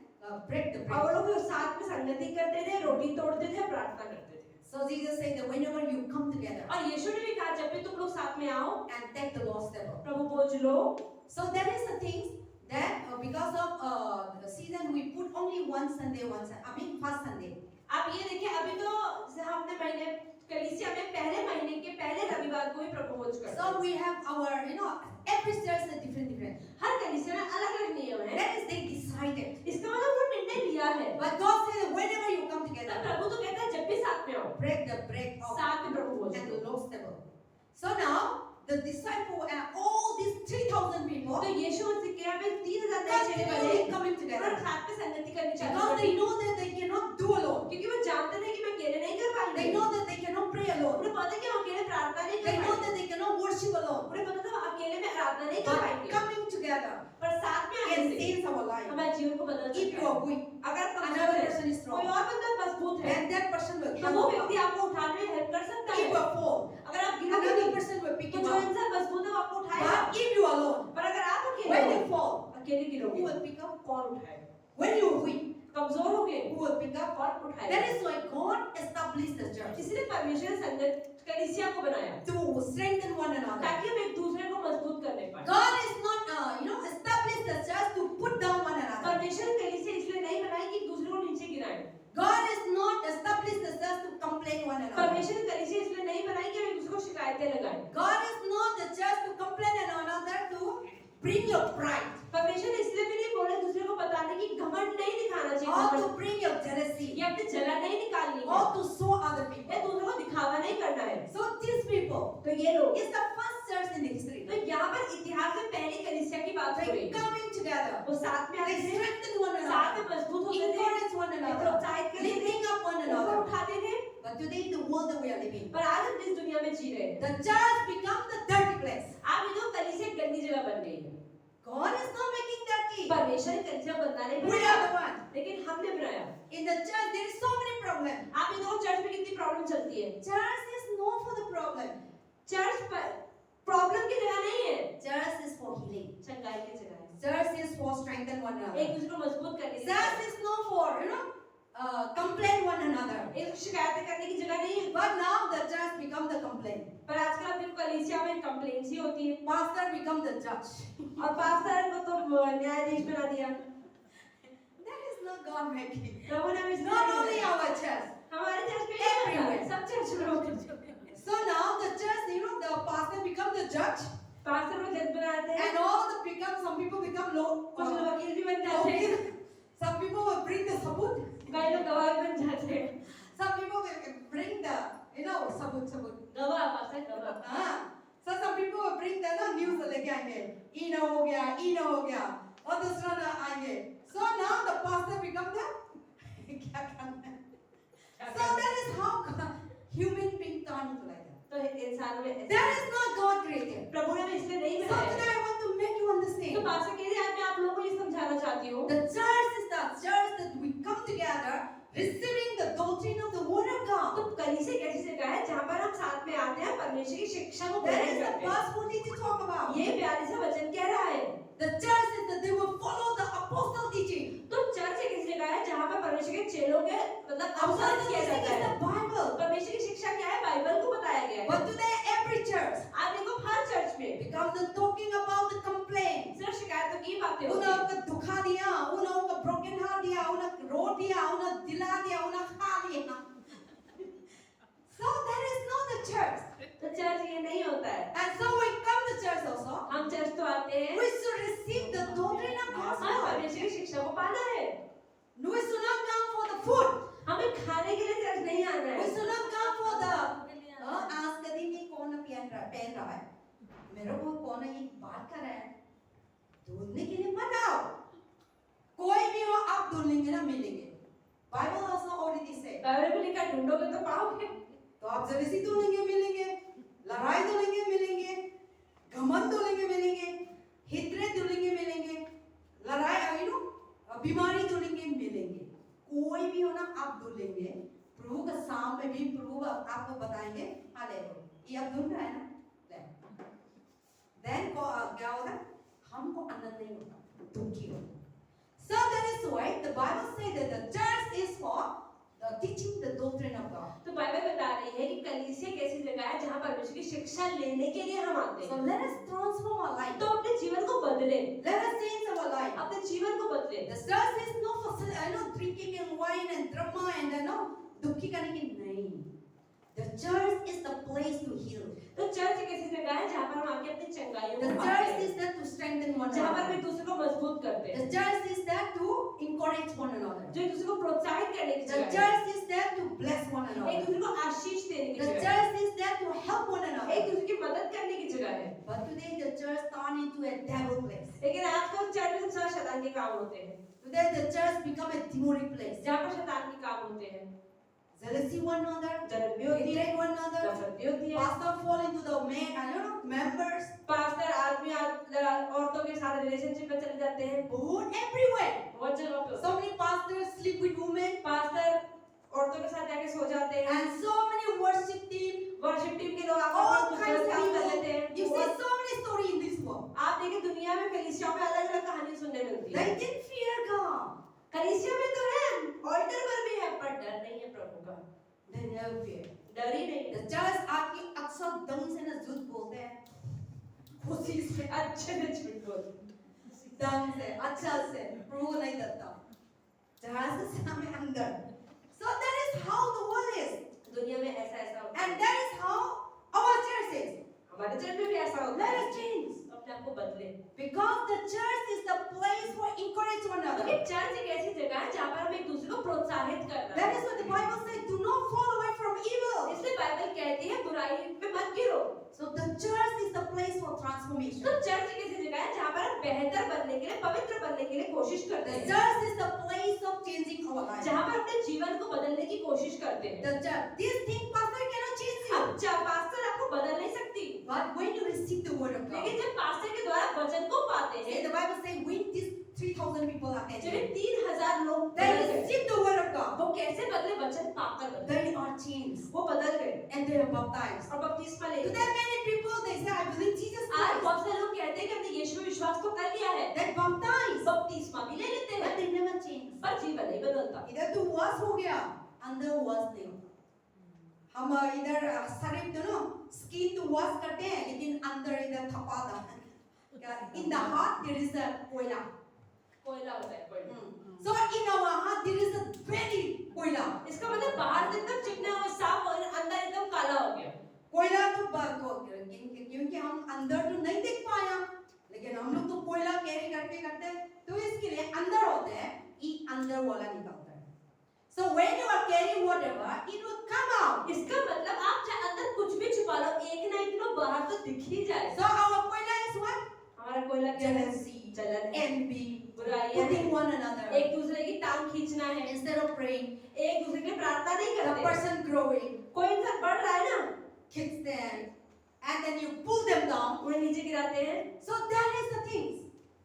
break the और वो bread. लोग साथ में संगति करते थे, रोटी तोड़ते थे, प्रार्थना करते थे। So Jesus said that whenever you come together और यीशु ने भी कहा जब भी तुम लोग साथ में आओ, and take the Lord's table. प्रभु बोझ लो। So that is the things that because of the season we put only one Sunday, first Sunday. आप ये देखिए अभी तो जैसे हमने महीने कलीसिया में पहले महीने के पहले रविवार को ही प्रभु भोज करते हैं। So we have our every church is different. हर कलीसिया में अलग-अलग नियम है। That is they decided. इसका मतलब वो निर्णय लिया है। But God said that whenever you come तो together, प्रभु तो कहता है जब भी साथ में आओ, break the bread of साथ में प्रभु भोज and करो। the Lord's table. So now the disciple and all these 3,000 people तो यीशु मसीह के यहाँ पे 3000 नए चेले बने continually coming और together साथ में संगति करनी चालू because कर they the. know that they cannot do alone. क्योंकि वो जानते थे कि मैं अकेले नहीं कर पाएंगे। They know that they cannot pray alone. उन्हें पता है कि हम अकेले प्रार्थना नहीं They कर know पाएंगे। that they cannot worship alone. उन्हें पता था वो अकेले में आराधना नहीं कर But पाएंगे। coming together पर साथ में आने can से change our life. हमारे जीवन को बदल If सकता you है। are weak, अगर आप कमजोर another हैं, person is कोई strong, और बंदा मजबूत है, then that person will तो help वो you. व्यक्ति आपको उठाने में हेल्प कर सकता If है। you are fall, अगर आप गिरोगे another नहीं, person will pick तो you जो up. इंसान मजबूत है वो आपको उठाएगा। But if you are alone, पर अगर आप अकेले when हो, you fall, अकेले who गिरोगे, will pick up? कौन उठाएगा? When you are weak, कमजोर हो गए, who will pick up? कौन उठाएगा? That is why God established the church इसलिए परमेश्वर ने संगत कलीसिया को बनाया to strengthen one another. ताकि हम एक दूसरे को मजबूत करने पाए। God is not, established the church to put down one another. परमेश्वर ने कलीसिया इसलिए नहीं बनाई कि एक दूसरे को नीचे गिराए। God is not established the church to complain one another. परमेश्वर ने कलीसिया इसलिए नहीं बनाई कि हम एक दूसरे को शिकायतें लगाएं। God is not the church to complain one another to bring your pride परमेश्वर ने इसलिए भी नहीं बोला दूसरे को बताने की घमंड नहीं दिखाना चाहिए, or घमंड। to bring your jealousy ये अपनी जलन नहीं निकालनी है, or to show other ये people. दूसरों को दिखावा नहीं करना है। So these people तो ये लोग, is the first church in the history. तो यहाँ पर इतिहास में पहली कलीसिया की बात हो रही They है। coming together. वो साथ में They आते थे, strengthen one साथ another. में मजबूत होते थे, Encourage one another. प्रोत्साहित करते थे, Lifting up one ऊपर another. उठाते थे। But today in the world that we are living, पर आज हम जिस दुनिया में जी रहे हैं, the church become the dirty place. आप ये जो कलीसिया एक गंदी जगह बन गई है। God is not making dirty. परमेश्वर ने कलीसिया गंदा नहीं We बनाया, are the one. लेकिन हमने बनाया। In the church there is so many problems. आप ये देखो चर्च में कितनी प्रॉब्लम चलती है। Church is not for the problem. Church problem की जगह नहीं है, Church is for healing. चंगाई की जगह है, Church is for strengthen one another. एक दूसरे को मजबूत करने की जगह Church है, is not for, complain one another. एक दूसरे शिकायतें करने की जगह नहीं है। But now the church become the complaint. पर आजकल अपनी कलीसिया में कंप्लेंट्स ही होती है Pastor become the judge. और पास्टर को तो न्यायाधीश बना दिया। That is not God making. प्रभु ने इस Not only our church. हमारे चर्च में नहीं होता, Everywhere. सब चर्च में होता है। So now the church, the pastor become the judge, pastor को जज बनाते हैं, and some people become कुछ लोग वकील भी बन जाते हैं, some people will bring the sabut, कई लोग गवाह बन जाते हैं। some people will bring the, sabut. गवाह, पास्टर गवाह। So some people will bring the news लेके आएंगे, ईनो हो गया, और दूसरा ना आएंगे. So now the pastor become the क्या करना है? So that is how human being turn into like that. तो इंसानों में That is not God created. प्रभु ने इसलिए नहीं So बनाया। today I want to make you तो understand. पास्टर कह रहे हैं, आज मैं आप लोगों को ये समझाना चाहती हूँ, The church is the church that we come together, receiving the doctrine of the Word of तो God. कलीसिया एक ऐसी जगह है जहाँ पर हम साथ में आते हैं, परमेश्वर की शिक्षा को That ग्रहण is the करते हैं। verse 40 to talk about. ये 42वां वचन कह रहा है। The church is that they will follow the apostle teaching. तो चर्च एक ऐसी जगह है जहाँ पर परमेश्वर के चेलों के मतलब अनुसरण Apostle किया teaching जाता is है। the Bible. परमेश्वर की शिक्षा क्या है? बाइबल को बताया गया है। But today every church आज देखो हर चर्च में becomes the talking about the complaint. सिर्फ शिकायतों की बातें होती उन्हें हैं। उनका दुखा दिया, उन्हें उनका broken heart दिया, उन्हें रो दिया, उन्हें दिला दिया, उन्हें खा दिया. So that is not the church. तो चर्च ये नहीं होता है। And so we come to church also. हम चर्च तो आते हैं, We should receive the doctrine of God's हमें word. परमेश्वर की शिक्षा को पाना है। We should not come for the food. हमें खाने के लिए चर्च नहीं आना We है। should not come for the आज के दिन ये कौन पहन रहा है, मेरे को कौन ये बात कर रहा है, ढूंढने के लिए मत आओ. कोई भी हो आप ढूंढेंगे ना मिलेंगे. Bible also already said. Bible में लिखा ढूंढोगे तो पाओगे। तो आप जलसी ढूंढेंगे मिलेंगे, लड़ाई ढूंढेंगे मिलेंगे, घमंड ढूंढेंगे मिलेंगे, हितरे ढूंढेंगे मिलेंगे, लड़ाई बीमारी ढूंढेंगे मिलेंगे. कोई भी हो ना आप ढूंढेंगे. प्रभु का सामने भी प्रभु आपको बताएंगे, हालेलुया, ये आप ढूंढ रहे हैं ना, देन क्या होगा, हमको आनंद नहीं होता, दुखी होता. So that is why the Bible says that the church is for teaching the doctrine of God. तो बाइबल बता रही है कि कलीसिया एक ऐसी जगह है जहाँ परमेश्वर की शिक्षा लेने के लिए हम आते So हैं। let us transform our life. तो अपने जीवन को बदले, Let us change our life. अपने जीवन को बदले। The church is not for drinking and wine and drama and दुखी करने की नहीं. The church is the place to heal. तो चर्च एक ऐसी जगह है जहाँ पर हम आके अपनी चंगाइयों The को पाते church हैं, is there to strengthen one जहाँ पर हम another. एक दूसरे को मजबूत करते The हैं, church is there to encourage one another. जो एक दूसरे को प्रोत्साहित करने की The जगह है, church is there to bless one एक another. दूसरे को आशीष देने की The जगह है, church is there to help one एक another. दूसरे की मदद करने की जगह है। But today the church turned into a devil place. लेकिन आजकल चर्च में सबसे शैतान के काम होते हैं, Today the church become a demonic place. जहाँ पर शैतान के काम होते हैं, Jealousy one another, जलन भी होती है, hatred one another. नफरत भी होती है। Pastor fall into the members. Pastor आदमी औरतों के साथ रिलेशनशिप में चले जाते हैं, Born everywhere. बहुत जगह पे होता So many pastors sleep with women, है। पास्टर औरतों के साथ जाके सो जाते हैं, and so many worship team, worship team के लोग all आकर kinds of काम कर लेते people. हैं। You see so many stories in this world. आप देखिए दुनिया में कलीसियाओं में अलग अलग कहानी सुनने मिलती है। They didn't fear God. कलीसिया में तो है, ऑल्टर पर भी है, पर डर नहीं है प्रभु का, They never fear. डर ही नहीं The है। church आके अक्सर दम से ना झूठ बोलते हैं, खुशी से, अच्छे से झूठ बोल, दम से, अच्छा से, प्रभु नहीं करता. चर्च से हमें अंदर. So that is how the world is, दुनिया में ऐसा ऐसा होता है, and that is how our church is. हमारे चर्च में भी ऐसा होता Let है। us change. अपने आप को बदले, Because the church is the place for encourage one क्योंकि another. चर्च एक ऐसी जगह है जहाँ पर हम एक दूसरे को प्रोत्साहित करना That है। is what the Bible says. Do not fall away from evil. इसलिए बाइबल कहती है बुराई पे मत गिरो। So the church is the place for transformation. तो चर्च एक ऐसी जगह है जहाँ पर हम बेहतर बनने के लिए, पवित्र बनने के लिए कोशिश करते The हैं, church is the place of changing our life. जहाँ पर अपने जीवन को बदलने की कोशिश करते हैं। The church. This thing pastor cannot change you. अब पास्टर आपको बदल नहीं सकती, But when you receive the word of God, लेकिन जब पास्टर के द्वारा वचन को पाते हैं, the Bible says when these 3,000 people are जब attending, 3000 लोग they बदल गए, receive the word of God. वो कैसे बदले? वचन पाकर बदले, They are changed. वो बदल गए। and they are baptized. और बपतिस्मा ले Today many people they say I believe Jesus आज Christ. बहुत से लोग कहते हैं कि हमने यीशु में विश्वास तो कर लिया है, That baptized, बपतिस्मा भी ले लेते but हैं, they never change. पर जीवन नहीं बदलता। इधर तो wash हो गया, अंदर wash नहीं। हम इधर शरीर दोनों skin तो wash करते हैं, लेकिन अंदर इधर थपा था। In the heart there is a कोयला. कोयला होता है कोयला। So in our heart there is a very कोयला. इसका मतलब बाहर से एकदम चिकना और साफ और अंदर एकदम काला हो गया। कोयला तो क्योंकि हम अंदर तो नहीं देख पाया, लेकिन हम लोग तो कोयला कैरी करते करते तो इसके लिए अंदर होता है, ये अंदर वाला निकलता है। So when you are carrying whatever, it will come out. इसका मतलब आप चाहे अंदर कुछ भी छुपा लो, एक ना एक दिन वो बाहर तो दिख ही जाए। So our कोयला is what? हमारा कोयला क्या है? Jealousy, जलन, envy, बुराई, putting one another. एक दूसरे की टांग खींचना है, Instead of praying, एक दूसरे के प्रार्थना नहीं the करते। person growing, कोई इंसान बढ़ रहा है ना, kicks them, and then you pull them down. उन्हें नीचे गिराते हैं। So that is the things.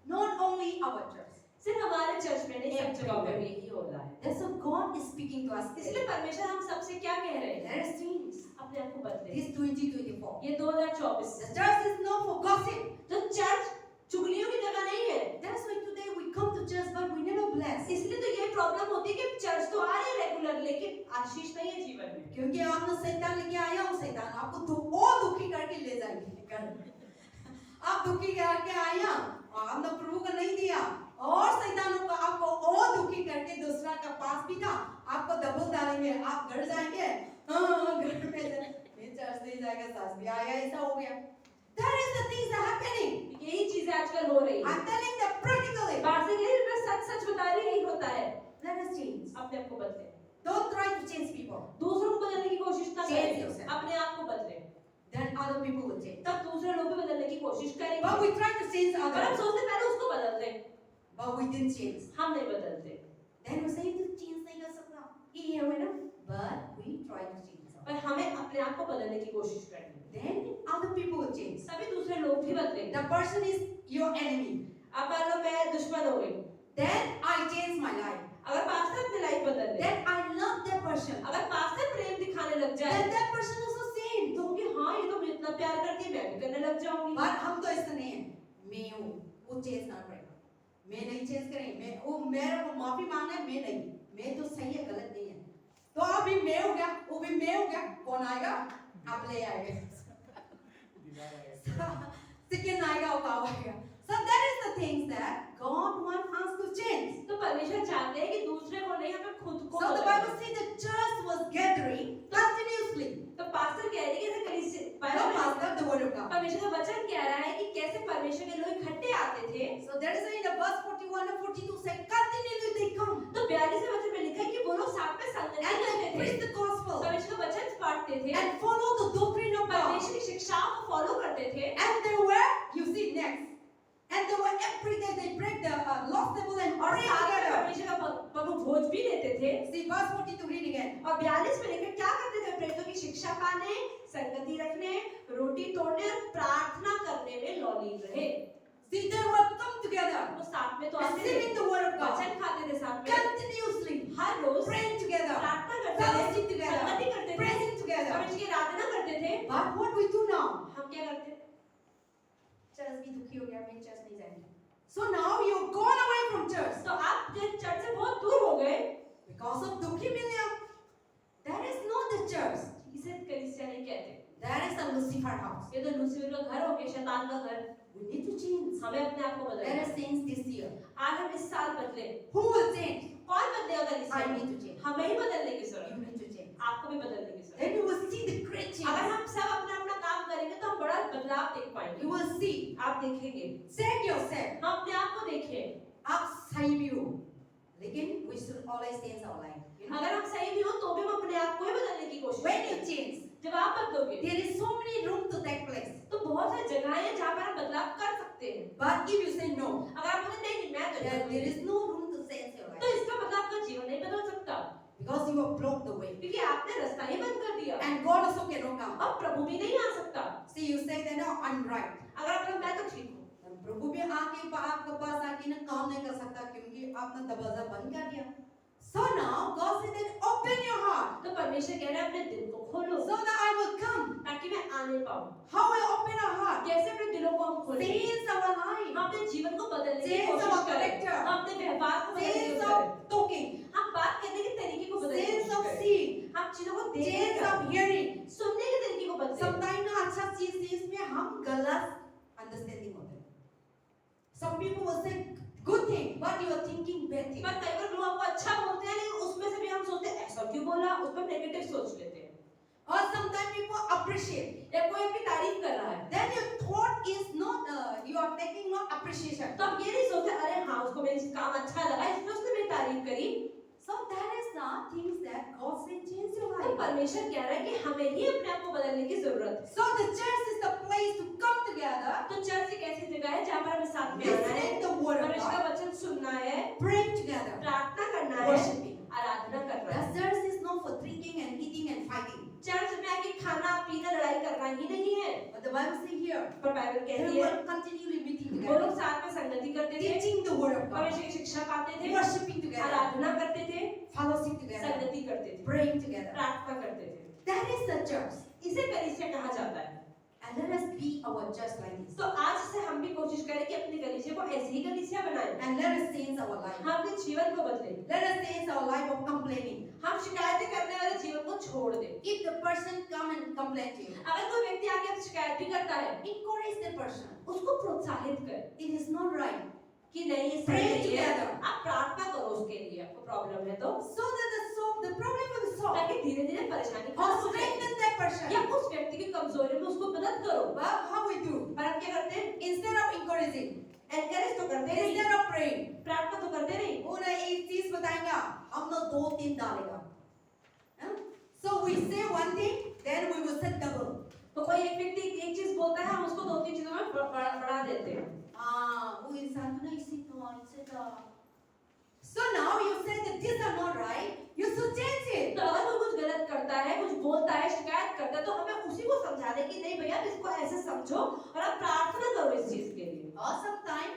Not only our church. सिर्फ हमारे चर्च में नहीं, सब जगह पे भी यही हो रहा है। That's what God is speaking to us. इसलिए परमेश्वर हम सबसे क्या कह रहे हैं? There is things. अपने आप को बदले। This 2024. ये 2024 The church is not for gossip. जो चर्च चुगलियों की जगह नहीं है। That's why today we come to church, but we never bless. इसलिए तो ये प्रॉब्लम होती है कि चर्च तो आ रहे हैं रेगुलर, लेकिन आशीष नहीं है जीवन में। क्योंकि आपने शैतान लेके आया हो, शैतान आपको और दुखी करके ले जाएंगे। आप दुखी करके आया, आपने प्रभु को नहीं दिया, और शैतानों को आपको और दुखी करके दूसरा का पास भी था, आपको डबल डालेंगे, आप घर जाएंगे, घर में चर्च नहीं जाएगा, सास भी आया, ऐसा हो गया। That is the things that are happening. यही चीजें आजकल हो रही हैं। I'm telling them practically. बाहर से नहीं, मैं सच सच बता रही, यही होता है। Let us change. अपने आप को बदले। Don't try to change people. दूसरों को बदलने की कोशिश ना Change करें, yourself. अपने आप को बदले। Then other people will change. तब दूसरे लोग भी बदलने की कोशिश करेंगे। But we try to change पर हम others. सोचते पहले उसको बदल दें, But we didn't change. हम नहीं बदलते। Then we say to change नहीं कर सकता, ये है ना? But we try to change. पर हमें अपने आप को बदलने की कोशिश करनी है। Then other people will change. तभी दूसरे लोग भी बदलेंगे। The person is your enemy. अब मान लो मैं दुश्मन हो गई, Then I change my life. अगर पास्टर अपनी लाइफ बदल दे, Then I love that person. अगर पास्टर प्रेम दिखाने लग जाए, Then that person also same. तो होंगे हाँ ये तो मुझे इतना प्यार करती है, मैं भी करने लग जाऊंगी। But हम तो ऐसा नहीं है। मैं हूँ, वो change ना करेगा। मैं नहीं change करेंगे। मैं वो मेरे को माफी मांगना है, मैं नहीं। मैं तो सही है, गलत नहीं है। तो अभी मैं हो गया, वो भी मैं हो गया। कौन आएगा? आप ले आएंगे। Second आएगा, वो कब आएगा? So that is the things that God wants us to change. तो परमेश्वर चाहते हैं कि दूसरे को नहीं, हमें खुद को So the बदलना। Bible says the church was gathering continuously. तो पास्टर कह रही है कि कलीसिया No बाइबल में pastor, the word of God. परमेश्वर का वचन कह रहा है कि कैसे परमेश्वर के लोग इकट्ठे आते थे। So that is why in the verse 41 and 42 say continually they come तो 42वें वचन में लिखा है कि वो लोग साथ में संगति and करते they थे, preach the gospel परमेश्वर का वचन पढ़ते थे, and follow the doctrine of God. परमेश्वर की शिक्षाओं को फॉलो करते थे। And they were, you see next, and they were every day they break the lost table and और pray साथ में together. परमेश्वर का प्रभु भोज भी लेते थे। See verse 42 read again. और 42 में लिखा क्या करते थे? प्रेरितों की शिक्षा पाने, संगति रखने, रोटी तोड़ने और प्रार्थना करने में लौलीन रहे। See they were come together, वो साथ में तो आते थे, receiving the word of God, वचन खाते थे साथ में, continuously हर रोज praying together, प्रार्थना करते fellowship थे, together, संगति करते थे, praising together. परमेश्वर की आराधना करते थे। But what we do now? हम क्या करते? चर्च भी दुखी हो गया, मैं चर्च नहीं जाएंगे. So now you've gone away from church तो आप चर्च से बहुत दूर हो गए because of दुखी मिलिया. That is not the church. इसे कलीसिया नहीं कहते। That is the Lucifer house. ये तो लूसीफर का घर हो गया, शैतान का घर। We need to change. हमें अपने आप को Let बदलना us है। change this year. आज हम इस साल बदले। Who will change? कौन बदलेगा I कलीसिया? need to change. हमें ही बदलने की You जरूरत need to change. है। आपको भी बदलने की जरूरत है। Then you will see the great अगर change. हम सब अपना अपना काम करेंगे तो हम बड़ा बदलाव देख You पाएंगे। will see. आप देखेंगे। Check yourself. हम अपने आप को देखें। आप सही भी हो, लेकिन we should always change our life. You know? अगर हम सही भी हो तो भी हम अपने आप को ही बदलने की कोशिश When you करें। change, जब आप बदलोगे there is so many room to take place. तो बहुत सारी जगहें हैं जहाँ पर हम बदलाव कर सकते हैं। But if you say no, अगर आप बोले नहीं मैं तो then there नहीं is no room to change your तो life इसका मतलब आपका जीवन नहीं बदल सकता, because you have blocked the way. क्योंकि आपने रास्ता ही बंद कर दिया। And God also cannot come. अब प्रभु भी नहीं आ सकता। See, you say that no, I'm right. अगर आप बोले मैं तो ठीक हूँ, And प्रभु भी आके आपके पास आके ना काम नहीं कर सकता क्योंकि आपने दरवाजा बंद कर दिया. So now God said that open your heart. तो परमेश्वर परमेश्वर कह रहा है अपने दिल को खोलो so that I will come. ताकि मैं आने पाऊं। How will open our heart? कैसे अपने दिलों को हम खोलें? Change our life. हम अपने जीवन को बदलने की Change कोशिश our करें, character. हम अपने व्यवहार को बदलने की Change कोशिश करें, of talking. हम बात करने के तरीके को बदलने की Change कोशिश of करें, seeing. हम चीजों को देखने Change का, of hearing. सुनने के तरीके को बदलें। Sometimes ना अच्छा चीज में हम गलत understanding होते हैं. Some people will say good thing, but you are thinking bad thing. पर कई बार लोग आपको अच्छा बोलते हैं, लेकिन उसमें से भी हम सोचते हैं ऐसा क्यों बोला, उस पर नेगेटिव सोच लेते हैं। Or sometimes people appreciate. या कोई आपकी तारीफ कर रहा है, Then your thought is not, you are taking not appreciation. तो आप ये नहीं सोचते अरे हाँ उसको मेरी काम अच्छा लगा इसलिए उसने मेरी तारीफ करी। So that is the things that God said change your तो life. परमेश्वर कह रहा है कि हमें ही अपने आप को बदलने की जरूरत है। So the church is the place to come together, तो चर्च एक ऐसी जगह है जहाँ पर हमें साथ में आना है, listen the word of परमेश्वर God, का वचन सुनना है, praying together, प्रार्थना करना है, worshiping. आराधना करना The है। church is not for drinking and eating and fighting. Church में आके खाना पीना लड़ाई करना ही नहीं है। But the Bible says here, पर बाइबल they कहती है were continually meeting वो together, लोग साथ में संगति करते थे, teaching the word of God, परमेश्वर की शिक्षा पाते थे, worshiping together, आराधना करते थे, fellowship together, संगति करते थे, praying together. प्रार्थना करते थे। That is the church. इसे कलीसिया कहा जाता है। And let us be our church like this. तो आज से हम भी कोशिश करें कि अपनी कलीसिया को ऐसी ही कलीसिया बनाएं। And let us change our life. हम अपने जीवन को बदलें। Let us change our life of complaining. हम शिकायतें करने वाले जीवन को छोड़ दें। If the person come and complain to you, अगर कोई व्यक्ति आके आपसे शिकायत भी करता है, encourage the person. उसको प्रोत्साहित कर It is not right. कि नहीं ये Pray सही नहीं है। together. आप प्रार्थना करो उसके लिए, आपको प्रॉब्लम है तो, So that the problem will be solved. ताकि धीरे-धीरे परेशानी Or खत्म हो जाए। strengthen that person. या उस व्यक्ति की कमजोरी में उसको मदद करो। Well, how we do? पर हम क्या करते हैं? Instead of encouraging, एनकरेज तो करते नहीं, instead of praying, प्रार्थना तो करते नहीं। वो ना एक चीज बताएंगा, हम लोग 2-3 डालेगा. हाँ? So we say one thing, then we will say double. तो कोई एक व्यक्ति एक चीज बोलता है, हम उसको 2-3 चीजों में बढ़ा देते हैं। वो इंसान को ना इसी था. So now you say that these are not right, you should change it. तो अगर कोई कुछ गलत करता है, कुछ बोलता है, शिकायत करता है, तो हमें उसी को समझा दें कि नहीं भैया इसको ऐसे समझो और आप प्रार्थना करो इस चीज के लिए। Or sometimes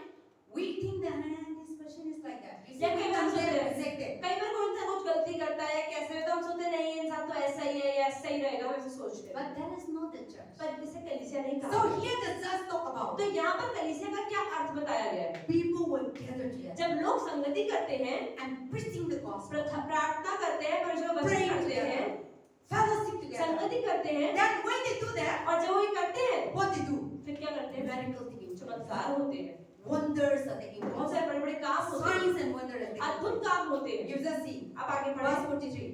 we think that this person is like that. या कई बार सोचते हैं, rejected. कई बार कोई इंसान कुछ गलती करता है, कैसे है, तो हम सोचते हैं नहीं ये इंसान तो ऐसा ही है, या ऐसा ही रहेगा, हम ऐसे सोचते हैं। But that is not the church. पर इसे कलीसिया नहीं So कहा। here the church talk about तो यहाँ पर कलीसिया का क्या अर्थ बताया गया है? people will gather together जब लोग संगति करते हैं, and preaching the gospel, प्रार्थना करते हैं, परमेश्वर का वचन Praying पढ़ते together. हैं, fellowship together. संगति करते हैं, Then when they do that, और जब वो ये करते हैं, what they do? फिर क्या करते हैं? Miracle taking place. चमत्कार होते हैं, Wonders are taking बहुत place. सारे बड़े-बड़े काम होते हैं, Signs and wonders are taking अद्भुत place. काम होते हैं। You just see. अब आगे Verse पढ़ें 43.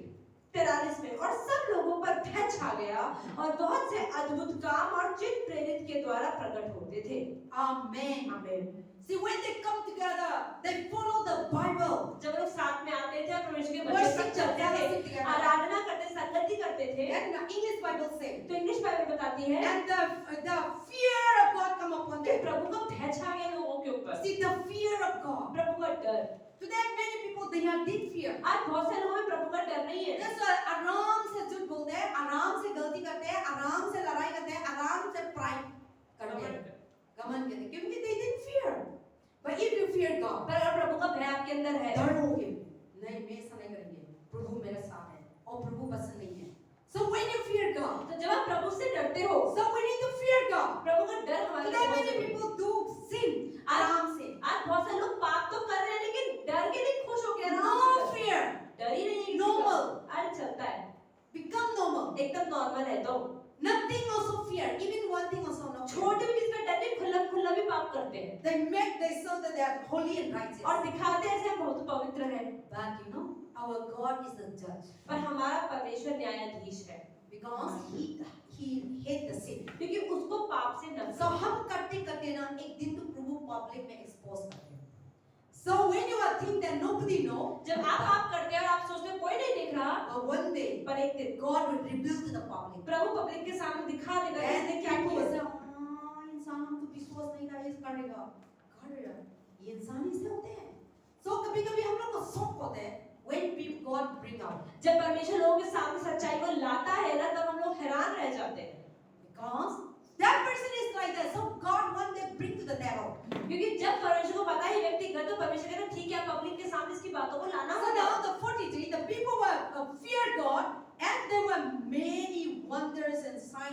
43 में, और सब लोगों पर भय छा गया और बहुत से अद्भुत काम और चिन्ह प्रेरित के द्वारा प्रकट होते थे। Amen. आमीन। See, when they come together, they follow the Bible. जब लोग साथ में आते थे और परमेश्वर के वचन Worship पर चलते fellowship थे, together. आराधना करते, संगति करते थे, And the English Bible says, तो इंग्लिश बाइबल बताती है and the fear of God come upon कि them. प्रभु का भय छा गया लोगों के ऊपर, See, the fear of God. प्रभु का डर। Today, many people they are deep fear. आज बहुत से लोगों में प्रभु का डर नहीं है। That's why आराम से झूठ बोलते हैं, आराम से गलती करते हैं, आराम से लड़ाई करते हैं, आराम से pride करते हैं, घमंड करते हैं, क्योंकि they didn't fear. But if you fear God, पर अगर प्रभु का भय आपके अंदर है, डरोगे नहीं, मैं ऐसा नहीं करेंगे, प्रभु मेरे साथ है और प्रभु पसंद नहीं है. So when you fear God, तो जब आप प्रभु से डरते हो, so we need to fear God. प्रभु का डर हमारे Today लिए बहुत many जरूरी है। people do sin आराम से. आज बहुत से लोग पाप तो कर रहे हैं लेकिन डर के लिए खुश हो गए, No fear, डर ही नहीं है किसी Normal. का। आज चलता है, become normal. एकदम नॉर्मल है। तो Nothing also fear, even one thing also not fear. छोटे भी चीज का डर नहीं, खुला खुला भी पाप करते हैं They show that they are holy and righteous. और दिखाते हैं ऐसे हम बहुत पवित्र हैं, But you know, our God is the judge पर हमारा परमेश्वर न्यायाधीश है, because he hate the sin. क्योंकि उसको पाप से नफरत So है। हम करते करते ना एक दिन तो प्रभु पब्लिक में एक्सपोज करते हैं. So when you are think that nobody know, जब आप पाप करते हैं और आप सोचते हैं कोई नहीं देख रहा, but one day पर एक दिन God will reveal to the public. Prabhu public के सामने दिखा देगा कि And इसने क्या people will किया। say, इंसान हमको विश्वास नहीं था इस करेगा. ये इंसान ऐसे होते हैं. So कभी-कभी हम लोग को शौक होते हैं when God bring out. जब परमेश्वर लोगों के सामने सच्चाई को लाता है ना, तब हम लोग हैरान रह जाते हैं, Because that person is like that. So God want them bring to the devil. क्योंकि जब परमेश्वर को पता है ये व्यक्ति गलत, तो परमेश्वर कहता है ठीक है पब्लिक के सामने इसकी बातों को लाना So होगा। now the 43, the people were fear God and they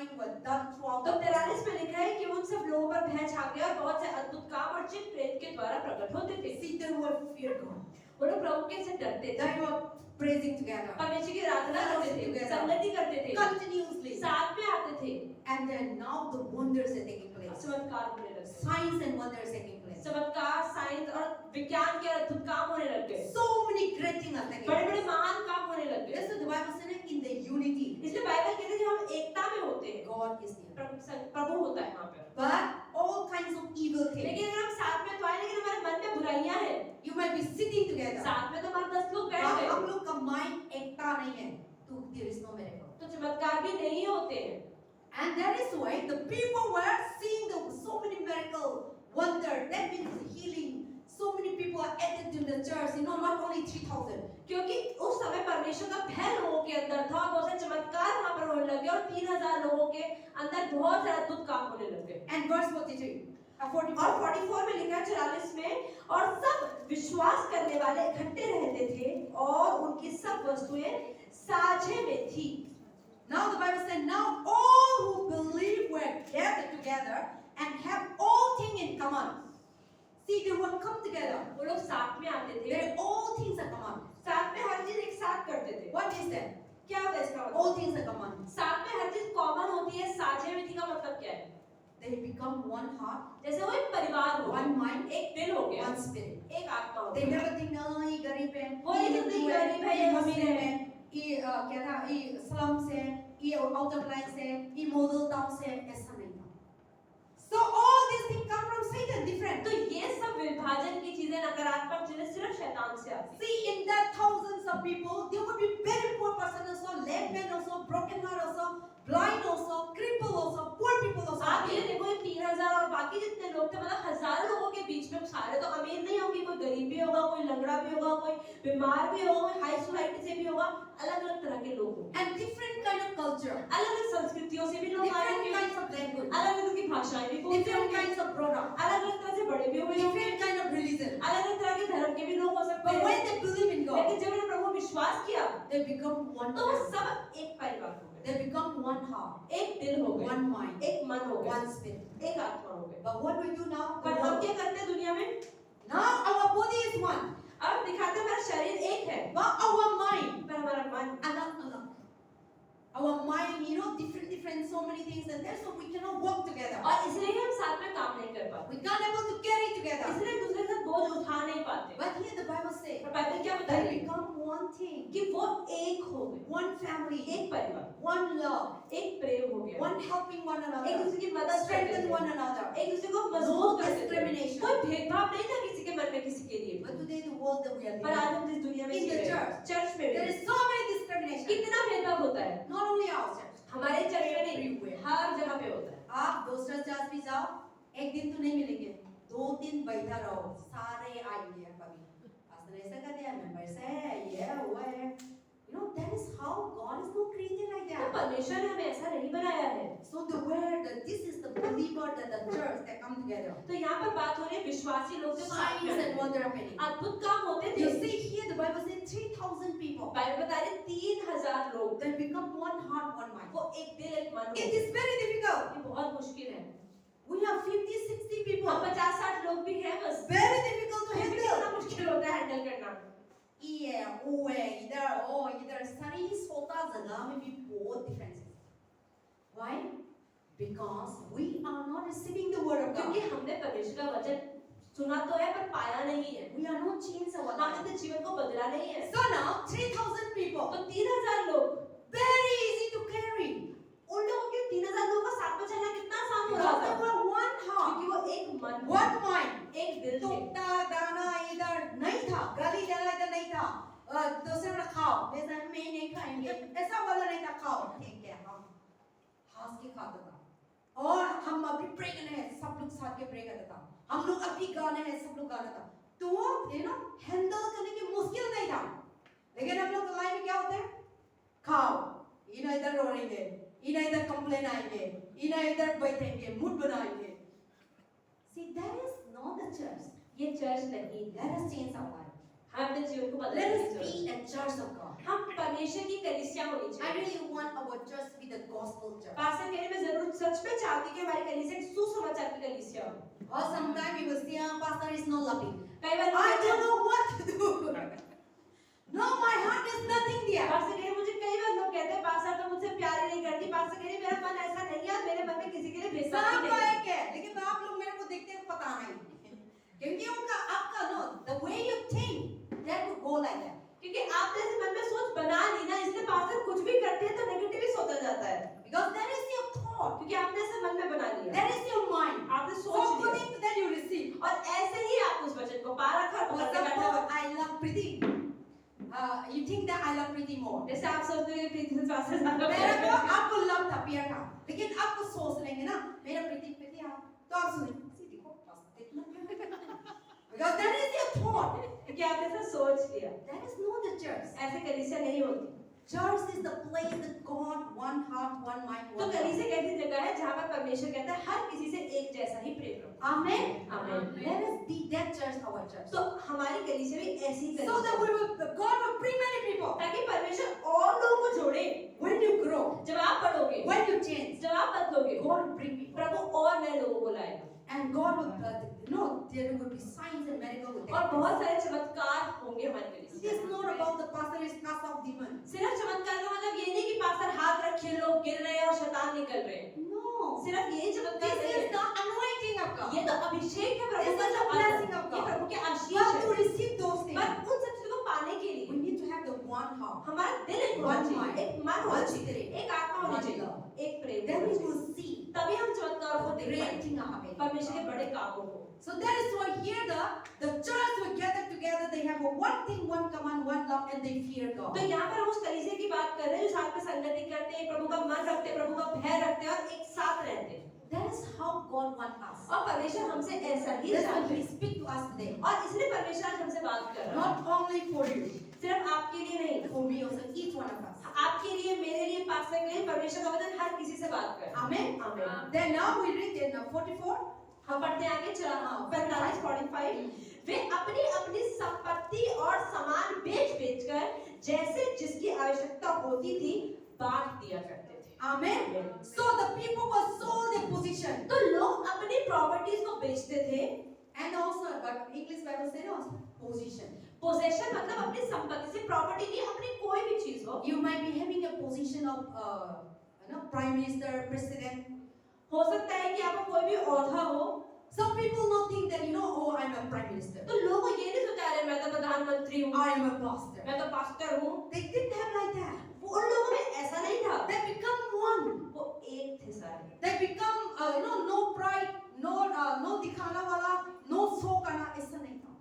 signs were done throughout तो the 43 में लिखा है कि उन सब लोगों पर भय छा गया और बहुत से अद्भुत काम और चिन्ह प्रेत के द्वारा प्रकट होते थे। See, they were fear God. वो लोग प्रभु के से डरते थे, They were praising together परमेश्वर की आराधना करते थे, संगति करते थे, continuously. साथ में आते थे। And then now the wonders are taking place. चमत्कार होने लगे, Signs and wonders taking place. चमत्कार, साइंस और विज्ञान के अद्भुत काम होने लगे, So many great things are taking बड़े place. बड़े महान काम होने लगे। That's what the Bible says in the unity. इसलिए बाइबल कहते हैं जब हम एकता में होते हैं, God is there. प्रभु होता है वहाँ पे। But all kinds of evil things. लेकिन अगर हम साथ में तो आए, लेकिन हमारे मन में बुराइयां हैं, You might be sitting together. साथ में तो हमारे 10 लोग बैठ हम गए, लोग का mind एकता नहीं है, तो there is no miracle. तो चमत्कार भी नहीं होते हैं। And that is why the people were seeing so many miracle, wonder. That means healing. So many people are added to the church. You know, not only 3,000. क्योंकि उस समय परमेश्वर का भय लोगों के अंदर था, बहुत सारे चमत्कार वहाँ पर होने लगे और 3000 लोगों के अंदर बहुत सारे अद्भुत काम होने लगे। And verse 43. और 44 में लिखा है 44 में, और सब विश्वास करने वाले इकट्ठे रहते थे और उनकी सब वस्तुएं साझे में थी। Now the Bible said, now all who believe were gathered together and have all things in common. See, they would come together. वो लोग साथ में आते थे, Their all things are common. साथ में हर चीज एक साथ करते थे। What is that? क्या होता है इसका मतलब? All things are common. साथ में हर चीज कॉमन होती है, साझे में थी का मतलब क्या है? They become one heart, जैसे वो एक परिवार हो, one mind, एक दिल हो गया, one spirit. एक आत्मा हो They गया। never think, no, ये गरीब है, वो नहीं ये सोचते हिंदू ये है, गरीब है, ये ये मुस्लिम अमीर है, है। ये क्या था, ये slums है, ये out of lines है, ये model towns है, ऐसा नहीं था. So all these things come from Satan, different. तो ये सब विभाजन की चीजें, नकारात्मक चीजें सिर्फ शैतान से आती हैं। See, in that thousands of people, there will be very poor person also, lame man also, broken heart also, blind also, crippled also, poor people also. आप ये देखो, ये 3000 और बाकी जितने लोग थे, मतलब हजारों लोगों के बीच में सारे तो अमीर नहीं होंगे, कोई गरीब भी होगा, कोई लंगड़ा भी होगा, कोई बीमार भी होगा, कोई हाई सोसाइटी से भी होगा, अलग अलग तरह के लोग होंगे, And different kind of culture, अलग अलग संस्कृतियों से भी लोग different आएंगे, kinds of language, अलग अलग की भाषाएं भी बोलते different होंगे, kinds of product, अलग अलग तरह से बड़े भी हुए होंगे, different kind of religion. अलग अलग तरह के धर्म के भी लोग हो सकते But हैं। when they believe in God, लेकिन जब उन्होंने प्रभु विश्वास किया, they become one तो वो family. सब एक परिवार हो गए, They become one heart, एक दिल हो गए, one mind, एक मन हो गए, one spirit. एक आत्मा हो गए। But what we do now? पर हम क्या करते हैं दुनिया में? Now our body is one, अब दिखाते हैं हमारा शरीर एक है, but our mind, पर हमारा मन another. Our mind, you know, different, so many things, and that's why we cannot work together. और इसलिए हम साथ में काम नहीं कर पाते, We can't able to carry together. इसलिए एक दूसरे के साथ बोझ उठा नहीं पाते। But here the Bible says, पर बाइबल क्या they बताती है become one thing, कि वो एक हो गए, one family, एक परिवार, one love, एक प्रेम हो गया, one helping one एक another, दूसरे की मदद करते strengthen थे, one another. एक दूसरे को No मजबूत करते थे। discrimination. कोई भेदभाव नहीं था किसी के मन में किसी के लिए। But today the world that we are पर आज living, हम जिस दुनिया में In जी the रहे हैं, church. चर्च में there भी is so many discrimination. कितना भेदभाव होता है, Not only our church. हमारे चर्च में नहीं, Everywhere. हर जगह पे होता है। आप दूसरा चर्च भी जाओ, एक दिन तो नहीं मिलेंगे, 2 दिन बैठा रहो, सारे आएंगे कभी पास्टर ऐसा कर दिया, मेंबर ऐसा है, ये हुआ है. You know, that is how God is not created like तो that. परमेश्वर ने हमें ऐसा नहीं बनाया है। So the word that this is the believer that the church that come together. तो यहाँ पर बात हो रही है विश्वासी लोग जो साथ में Signs and हैं। wonder happening. अद्भुत काम होते You थे। see here the Bible says 3,000 people. Bible बता रही 3000 लोग, They become one heart, one mind. वो एक दिल एक मन हो It गए। is very difficult. ये बहुत मुश्किल है। We have 50-60 हम people. 50-60 लोग भी हैं बस। Very difficult to फिर भी handle. कितना मुश्किल होता है हैंडल करना। ये वो है इधर सारी छोटा जगह में भी बहुत differences. Why? Because we are not receiving the word of क्योंकि God. हमने परमेश्वर का वचन सुना तो है पर पाया नहीं है। We are not changed our हमने life. अपने जीवन को बदला नहीं है। So now 3,000 people. तो 3000 लोग, Very easy to carry. उन लोगों के 3000 लोगों का साथ में चलना कितना आसान हो रहा Because they था, were one heart, क्योंकि वो एक मन, one mind. एक दिल थे। टोकता दाना इधर नहीं था, गाली देना इधर नहीं था, दूसरे ने खाओ, वैसा हम नहीं खाएंगे, ऐसा वाला नहीं था, खाओ ठीक है, हम हंस के खाता था। और हम अभी प्रे करने हैं, सब लोग साथ के प्रे करता था, हम लोग अभी गाने हैं, सब लोग गाना था, तो वो हैंडल करने की मुश्किल नहीं था। लेकिन हम लोग लाइफ में क्या होता है, खाओ, इधर रोएंगे, इधर कंप्लेन आएंगे, इधर बैठेंगे, मूड बनाएंगे। See, that is not the church. ये चर्च नहीं है। Let us change our life. हम अपने जीवन को Let बदलने us की जरूरत be a church of God. है। हम परमेश्वर की कलीसिया कलीसिया होनी I चाहिए। really want our church to be the gospel church. Pastor कह रहे मैं जरूर सच में चाहती हूँ कि हमारी कलीसिया एक सुसमाचार की कलीसिया हो। Or sometimes you will see, pastor is not loving. कई बार I don't know what to do. No, my heart is nothing there. Pastor कह रहे मुझे कई बार लोग कहते हैं पास्टर तो मुझसे प्यार ही नहीं करती। पास्टर कह रहे मेरा मन ऐसा नहीं है, मेरे मन में किसी के लिए भेदभाव सब ही नहीं है। एक है, लेकिन आप लोग मेरे को देखते हैं पता नहीं, क्योंकि उनका आपका no, the way you think, that will go like that. क्योंकि आपने ऐसे मन में सोच बना ली ना, इसलिए पास्टर कुछ भी करते हैं तो नेगेटिव ही सोचा जाता है, Because that is your thought, क्योंकि आपने ऐसे मन में बना लिया, that is your mind. आपने So सोच लिया according to that you receive. और ऐसे ही आप उस वचन को पा रखा और For पकड़ के बैठे हो। example, I love Preeti. You think that I love Preeti more. जैसे आप सोचते हो कि प्रीति से पास्टर ज्यादा मेरे प्यार को करते हैं। आपको लव था प्यार था, लेकिन आपको सोच लेंगे ना मेरा प्रीति प्रीति आप तो आप सुनिए सी देखो पास्टर कितना प्यार, because that is your thought. क्योंकि आपने ऐसा सोच लिया। That is not the church. ऐसे कलीसिया नहीं होती। Church is the place that God, one heart, one mind, तो one कलीसिया एक ऐसी जगह है जहाँ पर परमेश्वर कहता है हर किसी से एक जैसा ही प्रेम रखो। Amen. आमीन। Let us be that church, our church. तो हमारी कलीसिया भी ऐसी ही So that कलीसिया we will, God will bring many people. ताकि परमेश्वर और लोगों को जोड़े। When you grow, जब आप बढ़ोगे, when you change, जब आप बदलोगे, God will bring people. प्रभु और नए लोगों को लाएगा And God will, there will be signs and miracles will take और place. बहुत सारे चमत्कार होंगे हमारी It कलीसिया is not about the pastor is cast out demon. सिर्फ चमत्कार का मतलब ये नहीं कि पास्टर हाथ रखे लोग गिर रहे हैं और शैतान निकल रहे हैं No. सिर्फ यही चमत्कार This नहीं is है the anointing of God. ये तो अभिषेक है प्रभु This का is जो the blessing of ये God. प्रभु के We आशीष have to है receive those things. पर उन सब चीजों को पाने के लिए We need to have the one heart. हमारा दिल एक होना One चाहिए mind. एक मन होना One चाहिए spirit. एक आत्मा होनी One चाहिए love. एक प्रेम Then होना we चाहिए will see तभी हम चमत्कारों को देख great पाएंगे thing happening. परमेश्वर के बड़े कामों को So that is why here the church will gather together. They have a one thing, one command, one love, and they fear God. तो यहाँ पर हम उस कलीसिया की बात कर रहे हैं जो साथ में संगति करते हैं प्रभु का मन रखते हैं प्रभु का भय रखते हैं और एक साथ रहते हैं That is how God wants us. और परमेश्वर हमसे ऐसा ही That's why चाहते He हैं speak to us today. और इसलिए परमेश्वर आज हमसे बात कर रहा है Not only for you, सिर्फ आपके लिए नहीं for me also, each one of us. आपके लिए मेरे लिए पास्टर के लिए परमेश्वर का वचन हर किसी से बात कर Amen. आमीन Then now we read in 44. हम पढ़ते हैं आगे चला 45 वे अपनी अपनी संपत्ति और सामान बेच कर जैसे जिसकी आवश्यकता होती थी बांट दिया करते थे Amen. So the people were sold their position. तो लोग अपनी प्रॉपर्टीज को बेचते थे And also, but English Bible says also position. Possession मतलब अपनी संपत्ति से प्रॉपर्टी नहीं अपनी कोई भी चीज हो You might be having a position of prime minister, president. हो सकता है कि आपको कोई भी ओहदा हो Some people don't think that oh, I'm a prime minister. तो लोग ये नहीं सोचा रहे मैं तो प्रधानमंत्री हूँ I am a pastor. मैं तो पास्टर हूँ They didn't have like that. वो उन लोगों में ऐसा नहीं था They become one. वो एक थे सारे They become no pride, no दिखाना वाला, no show करना ऐसा नहीं था.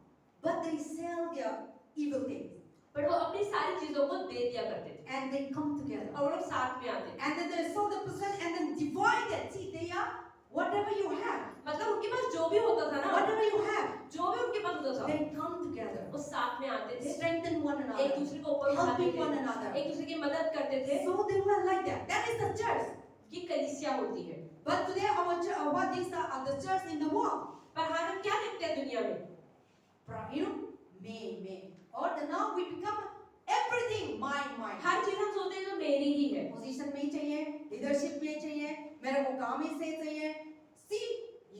But they sell their evil things पर वो अपनी सारी चीजों को दे दिया करते थे and they come together. और वो लोग साथ में आते थे And then they sold the person and then divide it. See, they are whatever you have, मतलब उनके पास जो भी होता था ना whatever you have, जो भी उनके पास होता था they come together, वो साथ में आते थे strengthen one एक another, दूसरे को ऊपर उठाते helping one थे another. एक दूसरे की मदद करते थे So they were like that. That is the church. कि कलीसिया होती है But today our church, what is the church in the world? पर हाँ हम क्या देखते हैं दुनिया में Me. Or now we become everything mine. हर चीज हम सोचते हैं तो मेरी ही है Position में चाहिए, leadership में चाहिए, मेरे को काम ही से चाहिए. See,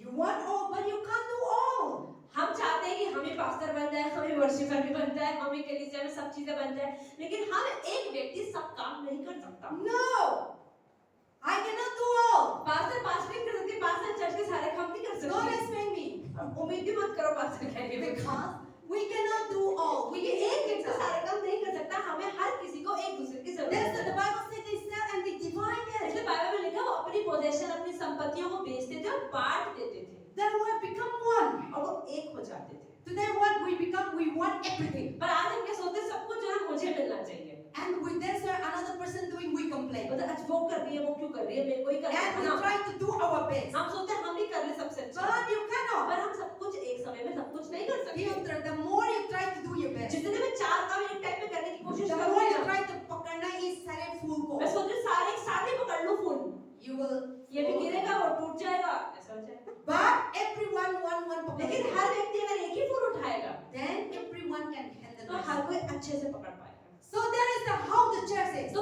you want all, but you can't do all. हम चाहते हैं कि हमें पास्टर बन जाए हमें वर्शिपर भी बन जाए हमें कलीसिया में सब चीजें बन जाए लेकिन हम एक व्यक्ति सब काम नहीं कर सकता No, I cannot do all. पास्टर पास नहीं कर सकते पास्टर चर्च के सारे काम नहीं कर Don't सकते expect me. उम्मीद भी मत करो पास्टर कहने में Because we cannot do all. We क्योंकि एक व्यक्ति can सारे काम नहीं कर सकता हमें हर किसी को एक दूसरे की जरूरत That's what the है Bible says they sell and they divide it. इसलिए बाइबल में लिखा वो अपनी पोजीशन अपनी संपत्तियों को बेचते थे और बांट देते थे Then we have become one. और वो एक हो जाते थे Today what we become, we want everything. पर आज हम क्या सोचते हैं सब कुछ जो है मुझे मिलना चाहिए And we that's what another person doing, we complain. मतलब आज वो कर रही है वो क्यों कर रही है मेरे को ही करना And है we ना try to do our best. हम सोचते हैं हम ही कर ले सबसे अच्छा But you cannot. पर हम सब कुछ एक समय में सब कुछ नहीं कर सकते The more you try to do your best, जितने में चार काम एक टाइम में करने की कोशिश the करूँ more you ना try to पकड़ना इस सारे फूल को, मैं सोच रही हूँ सारे एक साथ ही पकड़ लूँ फूल you will. ये भी गिरेगा वो टूट जाएगा ऐसा हो जाएगा But everyone one लेकिन पकड़ेगा. हर व्यक्ति अगर एक ही फूल उठाएगा Then everyone can handle तो it. हर कोई अच्छे से पकड़ पाएगा So that is how the church is. तो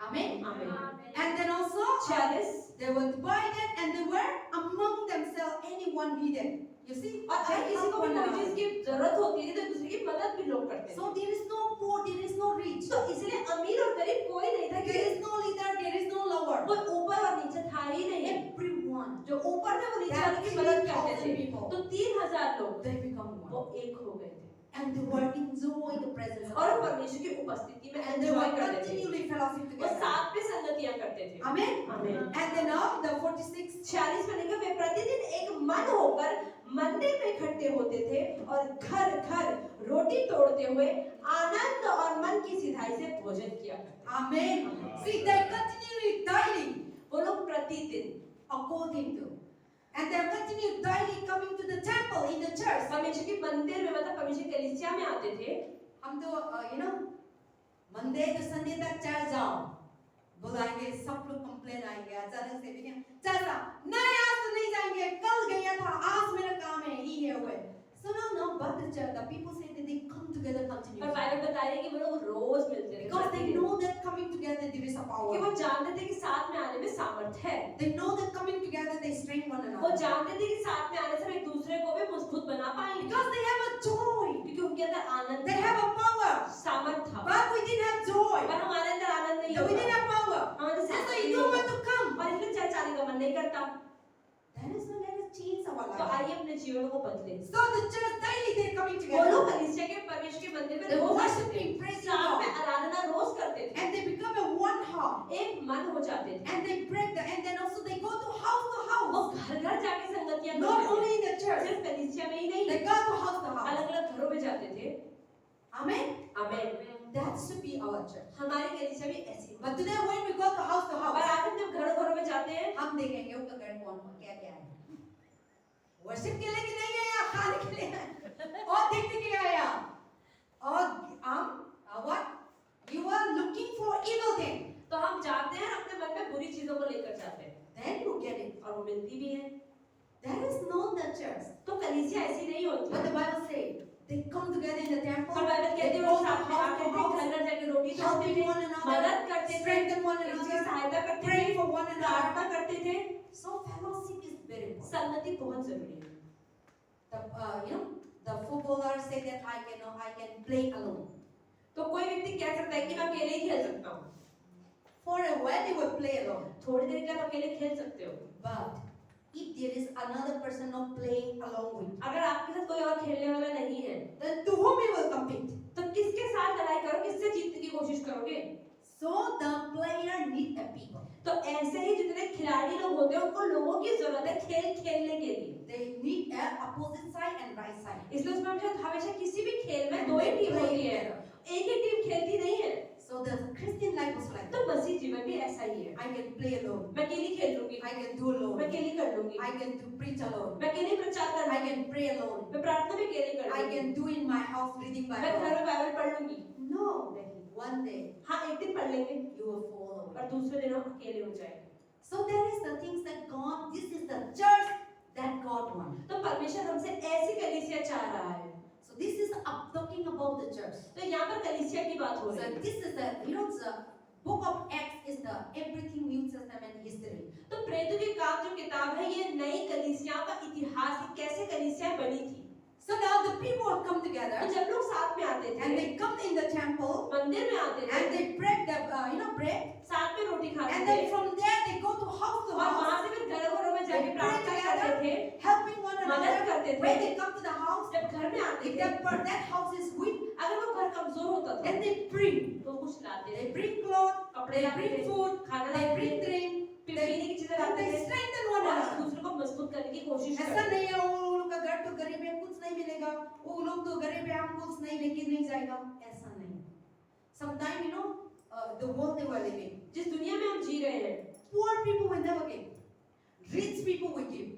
Amen. आमीन। And then also 46 they were divided and they were among themselves anyone needed. You see? और अगर They किसी help को भी one कोई another. चीज की जरूरत होती है तो एक दूसरे की मदद भी लोग करते So हैं। there is no poor, there is no rich. तो इसलिए अमीर और गरीब कोई नहीं था There कि is no leader, there is no lower. कोई ऊपर और नीचे था ही नहीं। Everyone, जो ऊपर थे वो नीचे There are वाले की मदद करते 3,000 थे। people. तो 3000 लोग they become वो one. एक हो गए थे And they were enjoying the presence of और God. परमेश्वर की उपस्थिति में And they एंजॉय were करते थे। continually fellowship वो together. साथ में संगतियां करते थे। Amen. आमीन। And then now the 46. 46 में लिखा वे प्रतिदिन एक मन होकर मंदिर में इकट्ठे होते थे और घर घर रोटी तोड़ते हुए आनंद और मन की सिधाई से भोजन किया करते थे। Amen. See, they continually daily वो लोग प्रतिदिन according to. And they continue daily coming to the temple in the church. परमेश्वर के मंदिर में मतलब परमेश्वर की कलीसिया में आते थे। हम तो you know Monday to Sunday तक चर्च जाओ, बुलाएंगे, सब लोग कंप्लेन आएंगे, अचानक से भी चाचा नहीं आज तो नहीं जाएंगे, कल गया था, आज मेरा काम है, ये है वो है। So now but the church, the people say that they come together पर continuously बाइबल बता रही है कि वो लोग रोज मिलते थे because they प्रतिदिन। know that coming together there is a कि power. वो जानते थे कि साथ में आने में सामर्थ्य है। They know that coming together they strengthen one वो another जानते थे कि साथ में आने से हम एक दूसरे को भी मजबूत बना पाएंगे because they have a joy, क्योंकि उनके अंदर आनंद they था, have a power. सामर्थ्य था। But we didn't have joy, पर हमारे अंदर आनंद नहीं we didn't होता। have power. हमारे And so साथ you don't want to come. और इसलिए चर्च आने का मन नहीं करता। That is not let us change our तो life. आइए अपने जीवन को बदले। So the church daily they're coming वो together. लोग कलीसिया के परमेश्वर के मंदिर में They're रोज आते worshiping, थे, praising साथ God. में आराधना रोज करते थे, And they become a one heart. एक मन हो जाते थे। And they break the, and then also they go to house वो to घर घर जाके संगतियां house. Not करते थे। only in the church, सिर्फ कलीसिया में ही नहीं, they go to house. अलग अलग घरों में जाते थे। Amen. आमीन। That should be our church. हमारी कलीसिया भी ऐसी हो। But today when we go to house, और आज हम जब घरों घरों में जाते हैं हम देखेंगे उसका घर कौन क्या क्या है। वर्शिप के लिए कि नहीं आया, खाने के लिए आया, और देखने के लिए आया, और what you are looking for evil thing, तो हम जाते हैं अपने मन में बुरी चीजों को लेकर जाते हैं then you get it. और वो मिलती भी है। That is not the church. तो कलीसिया ऐसी नहीं What होती। the Bible says, they come together in the temple, और बाइबल कहती they है go वो to साथ में house आते to थे, house, घर घर जाके रोटी तोड़ते helping थे, one another, मदद करते थे, strengthen one किसी की another, सहायता करते थे, praying for one another. प्रार्थना करते थे। So fellowship is very important. संगति बहुत जरूरी है। The the footballer say that I can play alone. तो कोई व्यक्ति कह सकता है कि मैं अकेले ही खेल सकता हूँ। For a while you will play alone. थोड़ी देर के लिए आप अकेले खेल सकते हो। But if there is another person not playing along with, अगर आपके साथ कोई और खेलने वाला नहीं है, then to whom you will compete? तो किसके साथ लड़ाई करो, किससे जीतने की कोशिश करोगे? So the player need a people. तो ऐसे ही जितने खिलाड़ी लोग होते हैं उनको लोगों की जरूरत है खेल खेलने के लिए। They need a opposite side and right side. इसलिए उसमें हमेशा किसी भी खेल में दो ही टीम होती है, एक ही टीम खेलती नहीं है। So the Christian life was like तो that. मसीह जीवन भी ऐसा ही है। I can play alone. मैं अकेली खेल लूंगी, I can do मैं alone. अकेली कर लूंगी, I can do preach alone. मैं अकेली प्रचार कर I लूंगी, can pray alone. मैं प्रार्थना भी अकेले कर I लूंगी, can do in my house reading मैं घर Bible. में बाइबल पढ़ लूंगी। No. One day हाँ एक दिन पढ़ लेंगे you will fall away. और दूसरे दिन हम अकेले हो जाएंगे। So that is the things that God, this is the church that God wants. तो परमेश्वर हमसे ऐसी कलीसिया चाह रहा है। So this is talking about the church. तो यहाँ पर कलीसिया की बात हो So रही है। this is the, the book of Acts is the everything New Testament history. तो प्रेरितों की काम जो किताब है ये नई कलीसियाओं का इतिहास है, कैसे कलीसियाएं बनी थी। So now the people come together तो जब लोग साथ में आते थे, and they come in the temple मंदिर में आते थे, and they break the bread, साथ में रोटी खाते and थे then from there they go to house और वहाँ से फिर घरों में जाके प्रार्थना करते थे, helping one मदद another. करते थे। When they come to the house, जब घर में आते if थे, that house is weak, अगर वो घर कमजोर होता था then they bring. तो कुछ लाते They थे, bring clothes, कपड़े they लाते bring थे, food, खाना they लाते bring थे, drink, पीने की चीजें and लाते they थे strengthen one और एक another. दूसरे को मजबूत करने की कोशिश ऐसा करते थे। नहीं है वो लोग का घर तो गरीब है कुछ नहीं मिलेगा, वो लोग तो गरीब है हम कुछ नहीं लेके नहीं जाएगा, ऐसा नहीं. Sometimes the world they were living, जिस दुनिया में हम जी रहे हैं, poor people will never give, rich people will give.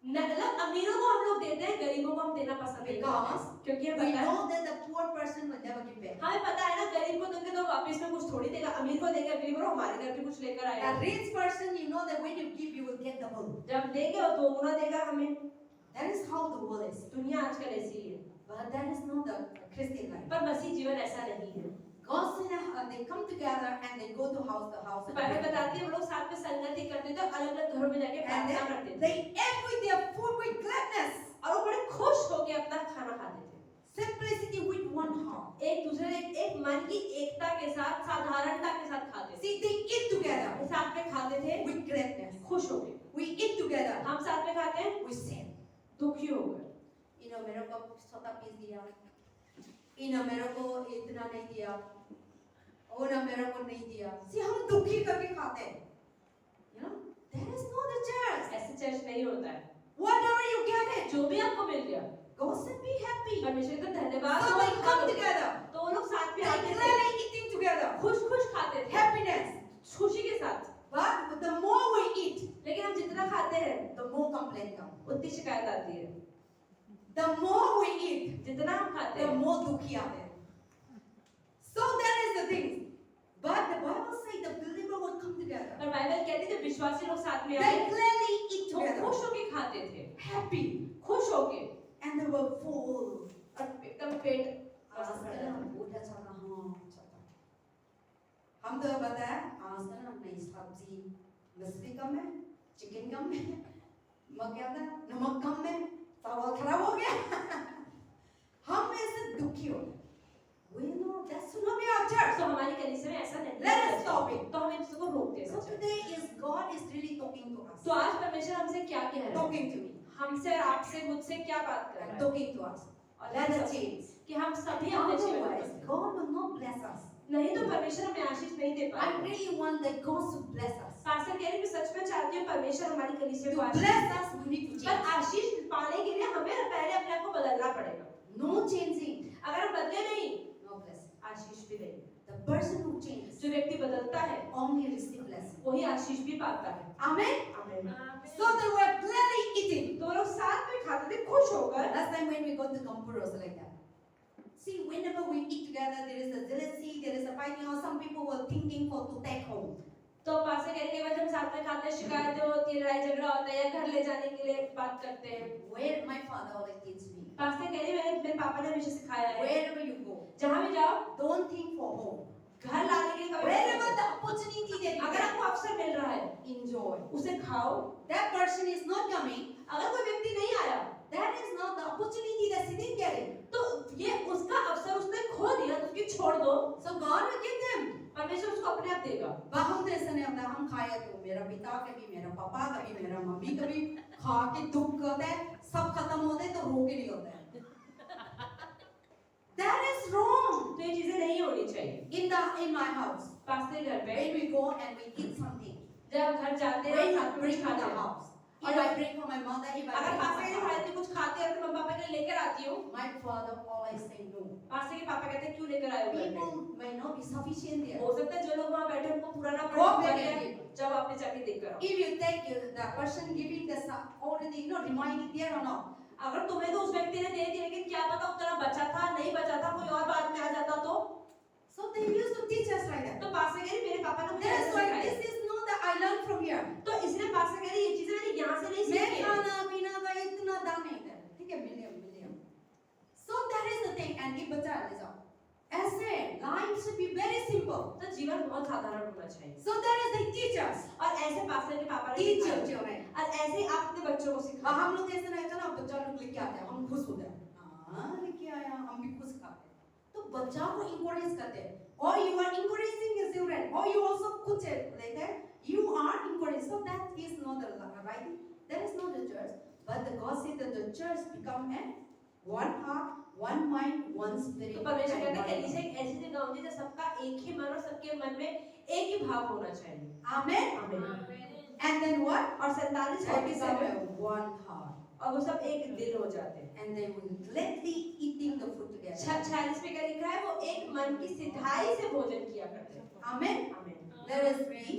मतलब अमीरों को हम लोग देते हैं, गरीबों को हम देना पसंद नहीं करते, Because क्योंकि हमें we पता है, know that the poor person will never give back. हमें पता है ना गरीब को दोगे तो वापस में कुछ थोड़ी देगा, अमीर को देंगे अमीर को हमारे घर पे कुछ लेकर आएगा। A rich person, you know that when you give, you will get double. जब देंगे वो दो गुना देगा हमें। That is how the world is. दुनिया आजकल ऐसी ही है, But that is not the Christian life. पर मसीह जीवन ऐसा नहीं है। God said they come together and they go to house to house. तो बाइबल बताती है वो लोग साथ में संगति करते थे, अलग-अलग घरों में जाके And प्रार्थना करते then थे they ate with their food with gladness. और वो बड़े खुश होकर अपना खाना खाते थे। Simplicity with one heart. एक दूसरे एक मन की एकता के साथ, साधारणता के साथ खाते थे। See, they eat together वो साथ में खाते थे with gladness. खुश होकर। We eat together हम साथ में खाते हैं with sin. दुखी होकर। मेरे को छोटा पीस दिया, मेरे को इतना नहीं दिया, मेरे को नहीं दिया। See, हम दुखी करके खाते हैं। There is no the church. ऐसे चर्च नहीं होता है। Whatever you get it, जो भी आपको मिल गया go and be happy. परमेश्वर का धन्यवाद So हो, they come together. तो वो लोग साथ में They आते थे clearly eating together. खुश खाते थे Happiness. खुशी के साथ। But the more we eat, लेकिन हम जितना खाते हैं the more complaint comes. उतनी शिकायत आती है। The more we eat, जितना हम खाते the हैं more dukhi आते हैं. So that is the thing. But the Bible says the believer will come together. पर बाइबल कहती है जब विश्वासी लोग साथ में They आए clearly eat वो together. खुश होके खाते थे, Happy. खुश होके And they were full. और एकदम पेट आजकल हम बहुत अच्छा था, हाँ, अच्छा था। हम तो बताया आजकल हम नहीं सब्जी मछली कम है, चिकन कम है, नमक कम है, चावल खराब हो गया। हम ऐसे दुखी हो गए। We know that should not be our church. तो हमारी कलीसिया में ऐसा नहीं Let होना us stop it. चाहिए। तो हमें इसको रोक देना So चाहिए। today is God is really talking to us. तो आज परमेश्वर हमसे क्या कह रहा है, Talking to me. हमसे और आपसे मुझसे क्या बात कर रहा And है talking to us. और Let हम us सब- change. कि हम सभी अपने जीवन Otherwise, में God will not bless us. नहीं तो परमेश्वर हमें आशीष नहीं दे I पाएगा। really want that God to bless us. Pastor कह रही मैं सच में चाहती हूँ परमेश्वर हमारी कलीसिया To को आशीष bless us, we need to पर change. आशीष पाने के लिए हमें पहले अपने आप को बदलना पड़ेगा। No changing, अगर हम बदले नहीं no blessing. आशीष भी नहीं। The person who changes जो व्यक्ति बदलता है only receive blessing. वही आशीष भी पाता है। Amen. आमीन। So they were clearly eating. तो वो लोग साथ में खाते थे खुश होकर। Last time when we go to Kampur also like that. See, whenever we eat together, there is a jealousy, there is a fighting, or some people were thinking for to take home. तो pastor कहने के बाद जब साथ में खाते हैं शिकायतें होती है, लड़ाई झगड़ा होता है या घर ले जाने के लिए बात करते हैं। Where my father always teach me. Pastor कह रही मेरे पापा ने हमेशा सिखाया है Wherever you go, जहाँ भी जाओ don't think for home. घर लाने के लिए कभी Wherever the opportunity that you अगर get, आपको अवसर मिल रहा है enjoy. उसे खाओ। That person is not coming. अगर कोई व्यक्ति नहीं आया That is not the opportunity that he didn't get it. तो ये उसका अवसर उसने खो दिया तो उसकी छोड़ दो। So God will give them. परमेश्वर उसको अपने आप देगा। but हम तो ऐसा नहीं होता, हम खाए तो मेरा पिता कभी, मेरा पापा कभी, मेरा मम्मी कभी खा के दुख होता है, सब खत्म होते हैं तो रो के नहीं होता है। That is wrong. तो ये चीजें नहीं होनी चाहिए। In my house, पास्टर घर पे when we go and we eat something, जब घर जाते हैं when साथ I में bring कुछ to खाते the हैं। house, if I bring for my mother, if I अगर bring for पास्टर के my घर father, से कुछ खाते हैं तो मम्मी पापा के लिए लेकर आती हूँ। my father always say no. Pastor के पापा कहते हैं क्यों लेकर आए हो घर में? People may not be sufficient there. हो सकता है जो लोग वहाँ बैठे हैं, उनको पूरा ना वो पड़े भी नहीं। जब आपने जाके देख कर आओ। If you take the person giving the already, reminding there or not. अगर तुम्हें तो उस व्यक्ति ने दे दी लेकिन क्या पता उतना बचा था नहीं बचा था कोई और बाद में आ जाता तो So they used to teach us like that. तो पास्टर कह रही मेरे पापा ने मुझे That's ऐसे why सिखाया। this is not that I learned from here. तो इसलिए पास्टर कह रही ये चीजें मैंने यहाँ से नहीं मैं सीखी। खाना पीना का इतना दान नहीं था, ठीक है, million. So that is the thing, and ये बच्चा ले जाओ। ऐसे life should be very simple. तो जीवन बहुत साधारण होना चाहिए। So that is they teach us. और ऐसे पास्टर के पापा ने Teach सिखाया। children. और ऐसे ही आप अपने बच्चों को सिखाओ। हम लोग ऐसे नहीं होता ना, बच्चा लोग लेके आते हैं, हम खुश हो जाते हैं। हाँ लेके आया, हम भी खुश खाते हैं। तो बच्चा को encourage करते हैं। Or you are encouraging your children, or you also कुछ लेते हैं, you are encouraging. So that is not the right. That is not the church. But the God said that the church become a one heart, one mind, one spirit. तो परमेश्वर and कहते हैं one कलीसिया love. एक ऐसी जगह होगी जहाँ सबका एक ही मन और सबके मन में एक ही भाव होना चाहिए। Amen. आमीन। And then what? और 47 That become 47 a one heart. और वो सब एक दिल हो जाते हैं। And they will gladly eating the food together. 46 में क्या लिखा है वो एक मन की सिधाई से भोजन किया करते हैं। Amen. आमीन। Let us be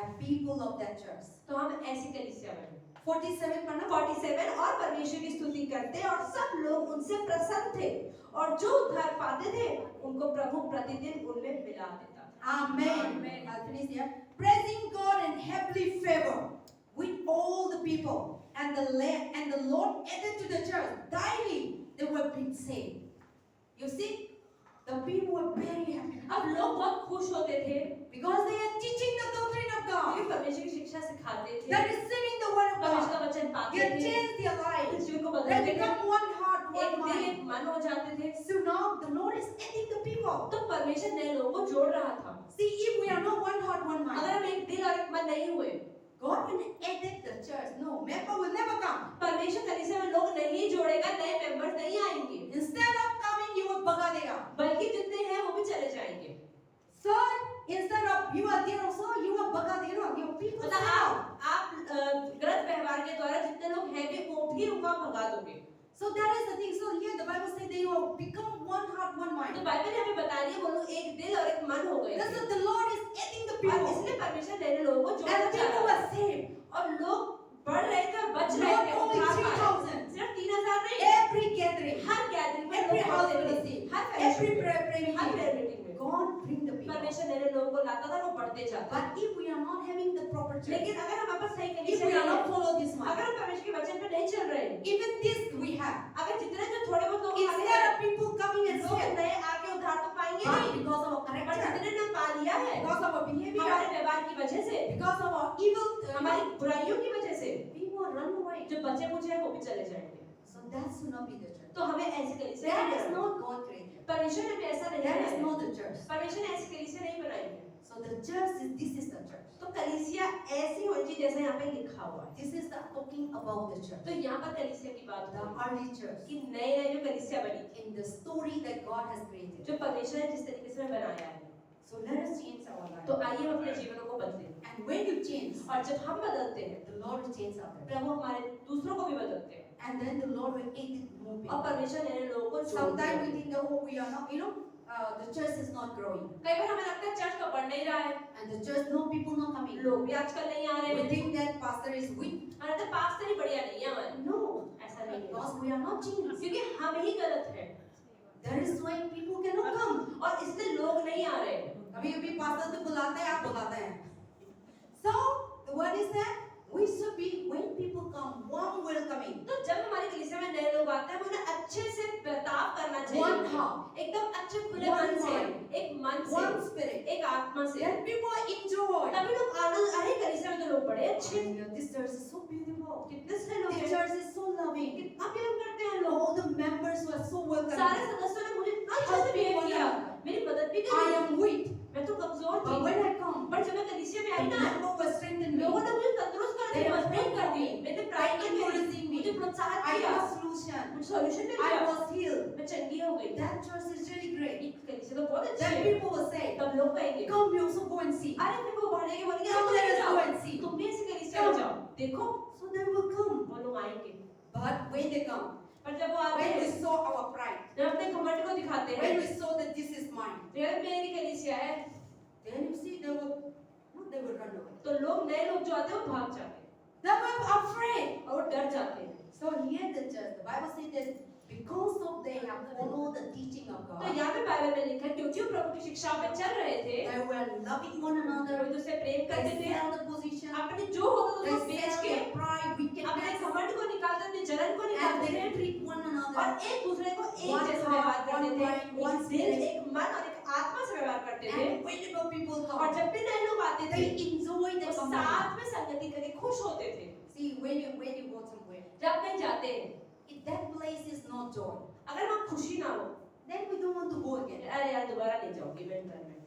a people of that church. तो हम ऐसी कलीसिया बने। 47 पढ़ना। 47 और परमेश्वर की स्तुति करते और सब लोग उनसे प्रसन्न थे और जो उद्धार पाते थे उनको प्रभु प्रतिदिन उनमें मिला देता। Amen. Amen. I'll finish here. Praising God in heavenly favor with all the people, and the Lord added to the church daily they were being saved. You see, the people were very happy अब लोग बहुत खुश होते थे because they are teaching the doctrine of क्योंकि God. परमेश्वर की शिक्षा सिखाते थे, They're receiving the word of परमेश्वर God. का वचन They पाते have थे, changed their lives. जीवन को They बदलते थे, become one heart, एक one दिल mind. एक मन हो जाते थे। So now the Lord is adding the people. तो परमेश्वर नए लोगों को जोड़ रहा था। See, if we are not one heart, one mind, अगर हम एक दिल और एक मन नहीं हुए, God will add the church. No, member will never come. परमेश्वर कलीसिया में लोग नहीं जोड़ेगा, नए मेंबर्स नहीं आएंगे, Instead of coming, you will भगा देगा. बल्कि जितने हैं वो भी चले जाएंगे। So instead of you are there also, you will भगा देगा. Your people मतलब say no. आप गलत व्यवहार के द्वारा जितने लोग हैं भी वो भी उनका भगा दोगे। So that is the thing. So here the Bible says they will become one heart, one mind. तो बाइबल हमें बता रही है वो लोग एक दिल और एक मन हो गए That's थे। what the Lord is adding the और people. इसलिए परमेश्वर नए लोगों को जोड़ना And चाह people रहा were है। saved. और लोग बढ़ रहे थे और बच रहे थे, Not only उद्धार पा रहे थे। 3,000. सिर्फ 3000 नहीं, Every gathering, हर गैदरिंग में every लोग house होते थे, fellowship, हर every fellowship में, prayer हर meeting, prayer meeting में God bring the people. परमेश्वर नए लोगों को लाता था, वो बढ़ते जाते। But if we are not having the proper church, लेकिन अगर हम आपस सही if कलीसिया we are नहीं not है, follow this अगर one, हम परमेश्वर के वचन पे नहीं चल रहे, even this we have. अगर जितने जो थोड़े बहुत लोग आगे Instead हैं, of people coming and लोग saying, नए आके उद्धार तो पाएंगे but नहीं, because of our पर character, जितने ने पा लिया है, because of our हमारे behavior, व्यवहार की वजह से, because of our evil, हमारी बुराइयों की वजह से, people run away. जो बचे कुछ हैं वो भी चले जाएंगे। So that should not be the church. तो हमें ऐसी कलीसिया That नहीं is बनानी। not God created. परमेश्वर ने भी ऐसा नहीं That is बनाया। not the church. परमेश्वर ने ऐसी कलीसिया नहीं बनाई है। So the church is this is the church. तो कलीसिया ऐसी होनी चाहिए जैसा यहाँ पे लिखा हुआ है। This is the talking about the church. तो यहाँ पर कलीसिया की बात The हो रही early है church. कि नए जो कलीसिया बनी, In the story that God has created. जो परमेश्वर ने जिस तरीके से बनाया है, So let us change our life. तो आइए हम अपने जीवनों को बदलें। And when you change, और जब हम बदलते हैं, the Lord will change others. प्रभु हमारे दूसरों को भी बदलते हैं And then the Lord will aid it more और people. परमेश्वर नए लोगों को जोड़ते Sometimes we हैं। think that oh we are not, the church is not growing. कई बार हमें लगता है चर्च तो बढ़ नहीं रहा है, And the church, no people not coming. लोग भी आजकल नहीं आ रहे We हैं, think that pastor is weak. हमारे तो पास्टर ही बढ़िया नहीं है हमारे। No, ऐसा नहीं है, because we are not changed. क्योंकि हम ही गलत हैं That is why people cannot come. और इसलिए लोग नहीं आ रहे हैं। कभी कभी पास्टर तो बुलाते हैं, आप बुलाते हैं. So what is that? We should be when people come, warm welcoming. तो जब हमारी कलीसिया में नए लोग आते हैं, उन्हें अच्छे से बर्ताव करना चाहिए, One heart, एकदम अच्छे खुले One मन से, mind. एक मन से, one spirit. एक आत्मा से। Then people enjoy. तभी लोग आनंद, अरे कलीसिया में तो लोग बड़े अच्छे, And this church is so beautiful. कितने से लोग This हैं, church is so loving. कितना प्यार करते हैं लोग। All the members were so सारे welcoming. सदस्यों ने मुझे इतना अच्छे से बिहेव किया, मेरी मदद भी I करी। am weak, मैं तो कमजोर but थी, when I come, पर जब मैं कलीसिया में the आई ना, member was strengthened me. लोगों ने मुझे तंदुरुस्त कर They दिया, were मजबूत कर दी, praying मेरे प्राइड They में encouraging me. मुझे प्रोत्साहित I किया, got solution. मुझे सॉल्यूशन मिल I गया, was healed. मैं चंगी हो गई। That church is really great. ये कलीसिया तो बहुत अच्छी Then है। people will say, तब लोग कहेंगे, come we also go and see. अरे फिर वो बढ़ने के बोलेंगे, Come तुम let भी us जाओ, go and see. तुम भी ऐसी कलीसिया में जाओ, देखो So they will come. वो लोग आएंगे। But when they come, पर जब वो आते when we हैं, saw our pride, जब अपने घमंड को दिखाते हैं, when we saw that this is mine, यार मेरी कलीसिया है, then you see they will run away. तो लोग नए लोग जो आते हैं वो भाग जाते हैं They were afraid. और वो डर जाते हैं। So here the church, the Bible says that because of they have followed the teaching of तो God, यहाँ पे बाइबल में लिखा है क्योंकि वो प्रभु की शिक्षा पे चल रहे थे, they were loving one वो another, एक दूसरे से प्रेम करते they थे, sell the position, अपने जो होता था they उसको बेच sell के their pride, अपने wickedness, घमंड को निकालते, अपने जलन को and निकालते they थे treat one और another. एक दूसरे को एक One जैसा heart, व्यवहार करते one थे, mind, one एक दिल, spirit. एक मन और एक आत्मा से व्यवहार करते थे। And whenever people और come, जब भी नए लोग आते थे, they enjoy the वो company. साथ में संगति करके खुश होते थे। See, when you go somewhere, जब कहीं जाते हैं, if that place is not joy, अगर वहाँ खुशी ना हो, then we don't want to go again. अरे यार दोबारा नहीं जाऊंगी मैं इवेंट में।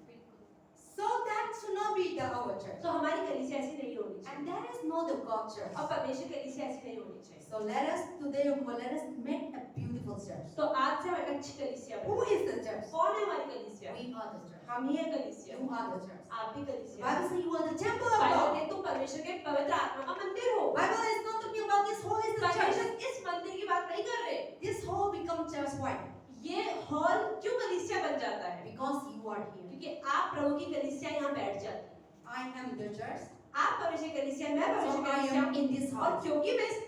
So that should not be our church. तो हमारी कलीसिया ऐसी नहीं होनी चाहिए And that is not the God church. और परमेश्वर की कलीसिया ऐसी नहीं होनी चाहिए। So let us today, let us make a beautiful church. तो आज से हम एक अच्छी कलीसिया Who बनाएं। is the church? कौन है हमारी कलीसिया? We are the church. हम ही है कलीसिया। You are the church. आप ही The कलीसिया। Bible says you are the temple of Bible God. कहती है तुम परमेश्वर के पवित्र आत्मा का मंदिर हो। Bible is not talking about this hall is the church. परमेश्वर इस मंदिर की बात नहीं कर रहे। This hall become church. Why? ये हॉल क्यों कलीसिया बन जाता है? Because you are here. क्योंकि आप प्रभु की कलीसिया यहाँ बैठ जाते हैं। I am the church. आप परमेश्वर की कलीसिया, मैं परमेश्वर So की I कलीसिया am in this और hall. क्योंकि मैं इस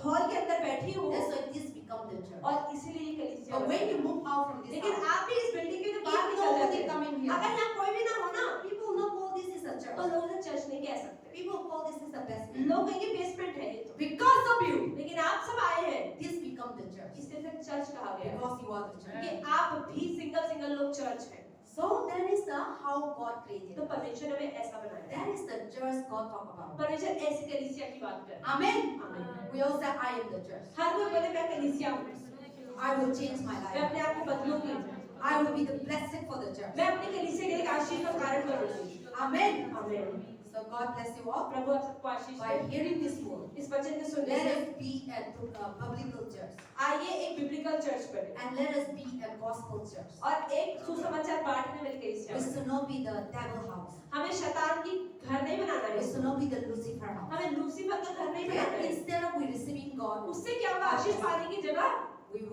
हॉल के अंदर बैठी हूँ That's why this become the church. और इसीलिए ये कलीसिया But बनी। when you move out from this लेकिन house, आप भी इस बिल्डिंग के if बाहर निकल जाते nobody हैं, come in here, अगर यहाँ कोई भी ना हो ना, people will not call this is a church. तो लोग इसे चर्च नहीं कह सकते। People call this is the basement. लोग कहेंगे बेसमेंट है ये तो, Because of you, लेकिन आप सब आए हैं this become the church. इससे फिर चर्च कहा गया है। Because you are the church. कि आप भी सिंगल लोग चर्च हैं। So that is the how God created. तो परमेश्वर ने हमें ऐसा बनाया है। That is the church God talk about. परमेश्वर ऐसी कलीसिया की बात कर रहा Amen. है। We all say I am the church. हर कोई बोले मैं कलीसिया हूँ, I will change my मैं life. अपने आप को बदलूंगी, I will be the blessing for the church. मैं अपनी कलीसिया के लिए एक आशीष का कारण करूंगी। Amen. आमीन। So God bless you all. प्रभु आप सबको आशीष By they. hearing this word, इस वचन को सुनने let से us be a biblical church. आइए एक बिब्लिकल चर्च बने And let us be a gospel church. और एक सुसमाचार बांटने वाली कलीसिया We बने। should not be the devil house. हमें शैतान की घर नहीं बनाना We है, should not be the Lucifer house. हमें लूसीफर का घर नहीं बनाना And है। instead of we receiving God, उससे क्या होगा? आशीष पाने की जगह we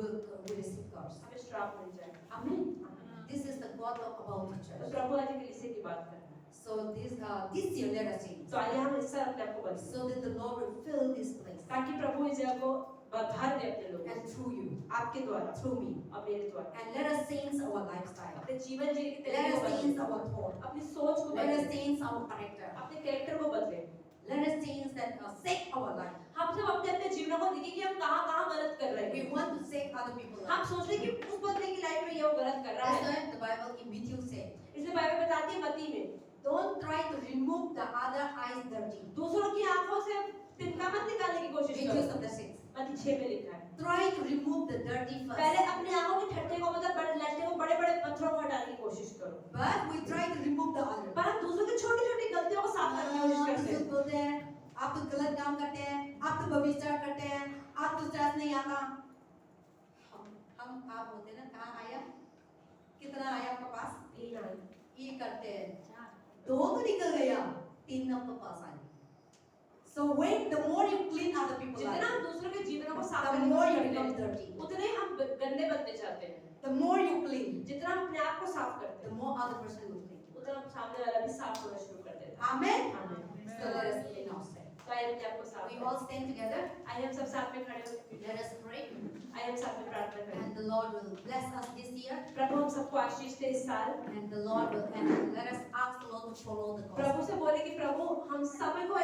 receive curse. हमें श्राप मिल जाएगा। Amen. This is the God talk about the तो church. प्रभु आज कलीसिया की बात कर रहे हैं। So this year let us change. तो आइए हम इस साल अपने आप को बदलें, So that the Lord will fill this place. ताकि प्रभु इस जगह को भर दे अपने लोगों And से, through you, आपके द्वारा, through me. और मेरे द्वारा। And let us change our lifestyle. अपने जीवन जीने के Let तरीके us को change बदलें, our thought. अपनी सोच को Let us बदलें, change our character. अपने कैरेक्टर को बदलें। Let us change that shake our life. हम सब अपने अपने जीवनों को देखें कि हम कहाँ गलत कर रहे We हैं। want to shake other people's हम life. सोच रहे हैं कि उस बंदे की लाइफ में ये वो गलत कर रहा That's है। why the Bible in Matthew says, इसलिए बाइबल बताती है मत्ती में, don't try to remove the other eyes dirty. दूसरों की आंखों से तिनका मत निकालने की कोशिश Matthew करो। chapter 6. मत्ती 6 में लिखा है, Try to remove the dirty पहले first. अपनी आंखों के ठट्ठे को मतलब बड़े लट्टे को बड़े पत्थरों को हटाने की कोशिश करो। But we try to remove the other. पर हम दूसरों की छोटी गलतियों को साफ करने की कोशिश करते हैं। बोलते हैं आप तो गलत काम करते हैं, आप तो व्यभिचार करते हैं, आप तो चर्च नहीं आता। हम आप बोलते हैं ना कहाँ आया, कितना आया आपके पास, तीन आए। ये करते हैं, दो तो निकल गया, तीन आपके पास आए। So when the more you clean other people's जितना life, हम दूसरों के जीवनों को साफ the करने की more कोशिश you करते become हैं, dirty. उतने ही हम गंदे बनते जाते हैं। The more you clean, जितना हम अपने आप को साफ करते the हैं, more other person will clean. उतना हम सामने वाला भी साफ होना शुरू कर देता है। Amen. आमीन। So let us clean ourselves. तो आइए अपने आप को साफ We करें। all stand together. आइए हम सब साथ में खड़े होकर Let us pray. आइए हम साथ में प्रार्थना करें। And the Lord will bless us this year. प्रभु हम सबको आशीष दे इस साल। And the Lord will, and let us ask the Lord to follow the gospel. प्रभु से बोले कि प्रभु हम सब को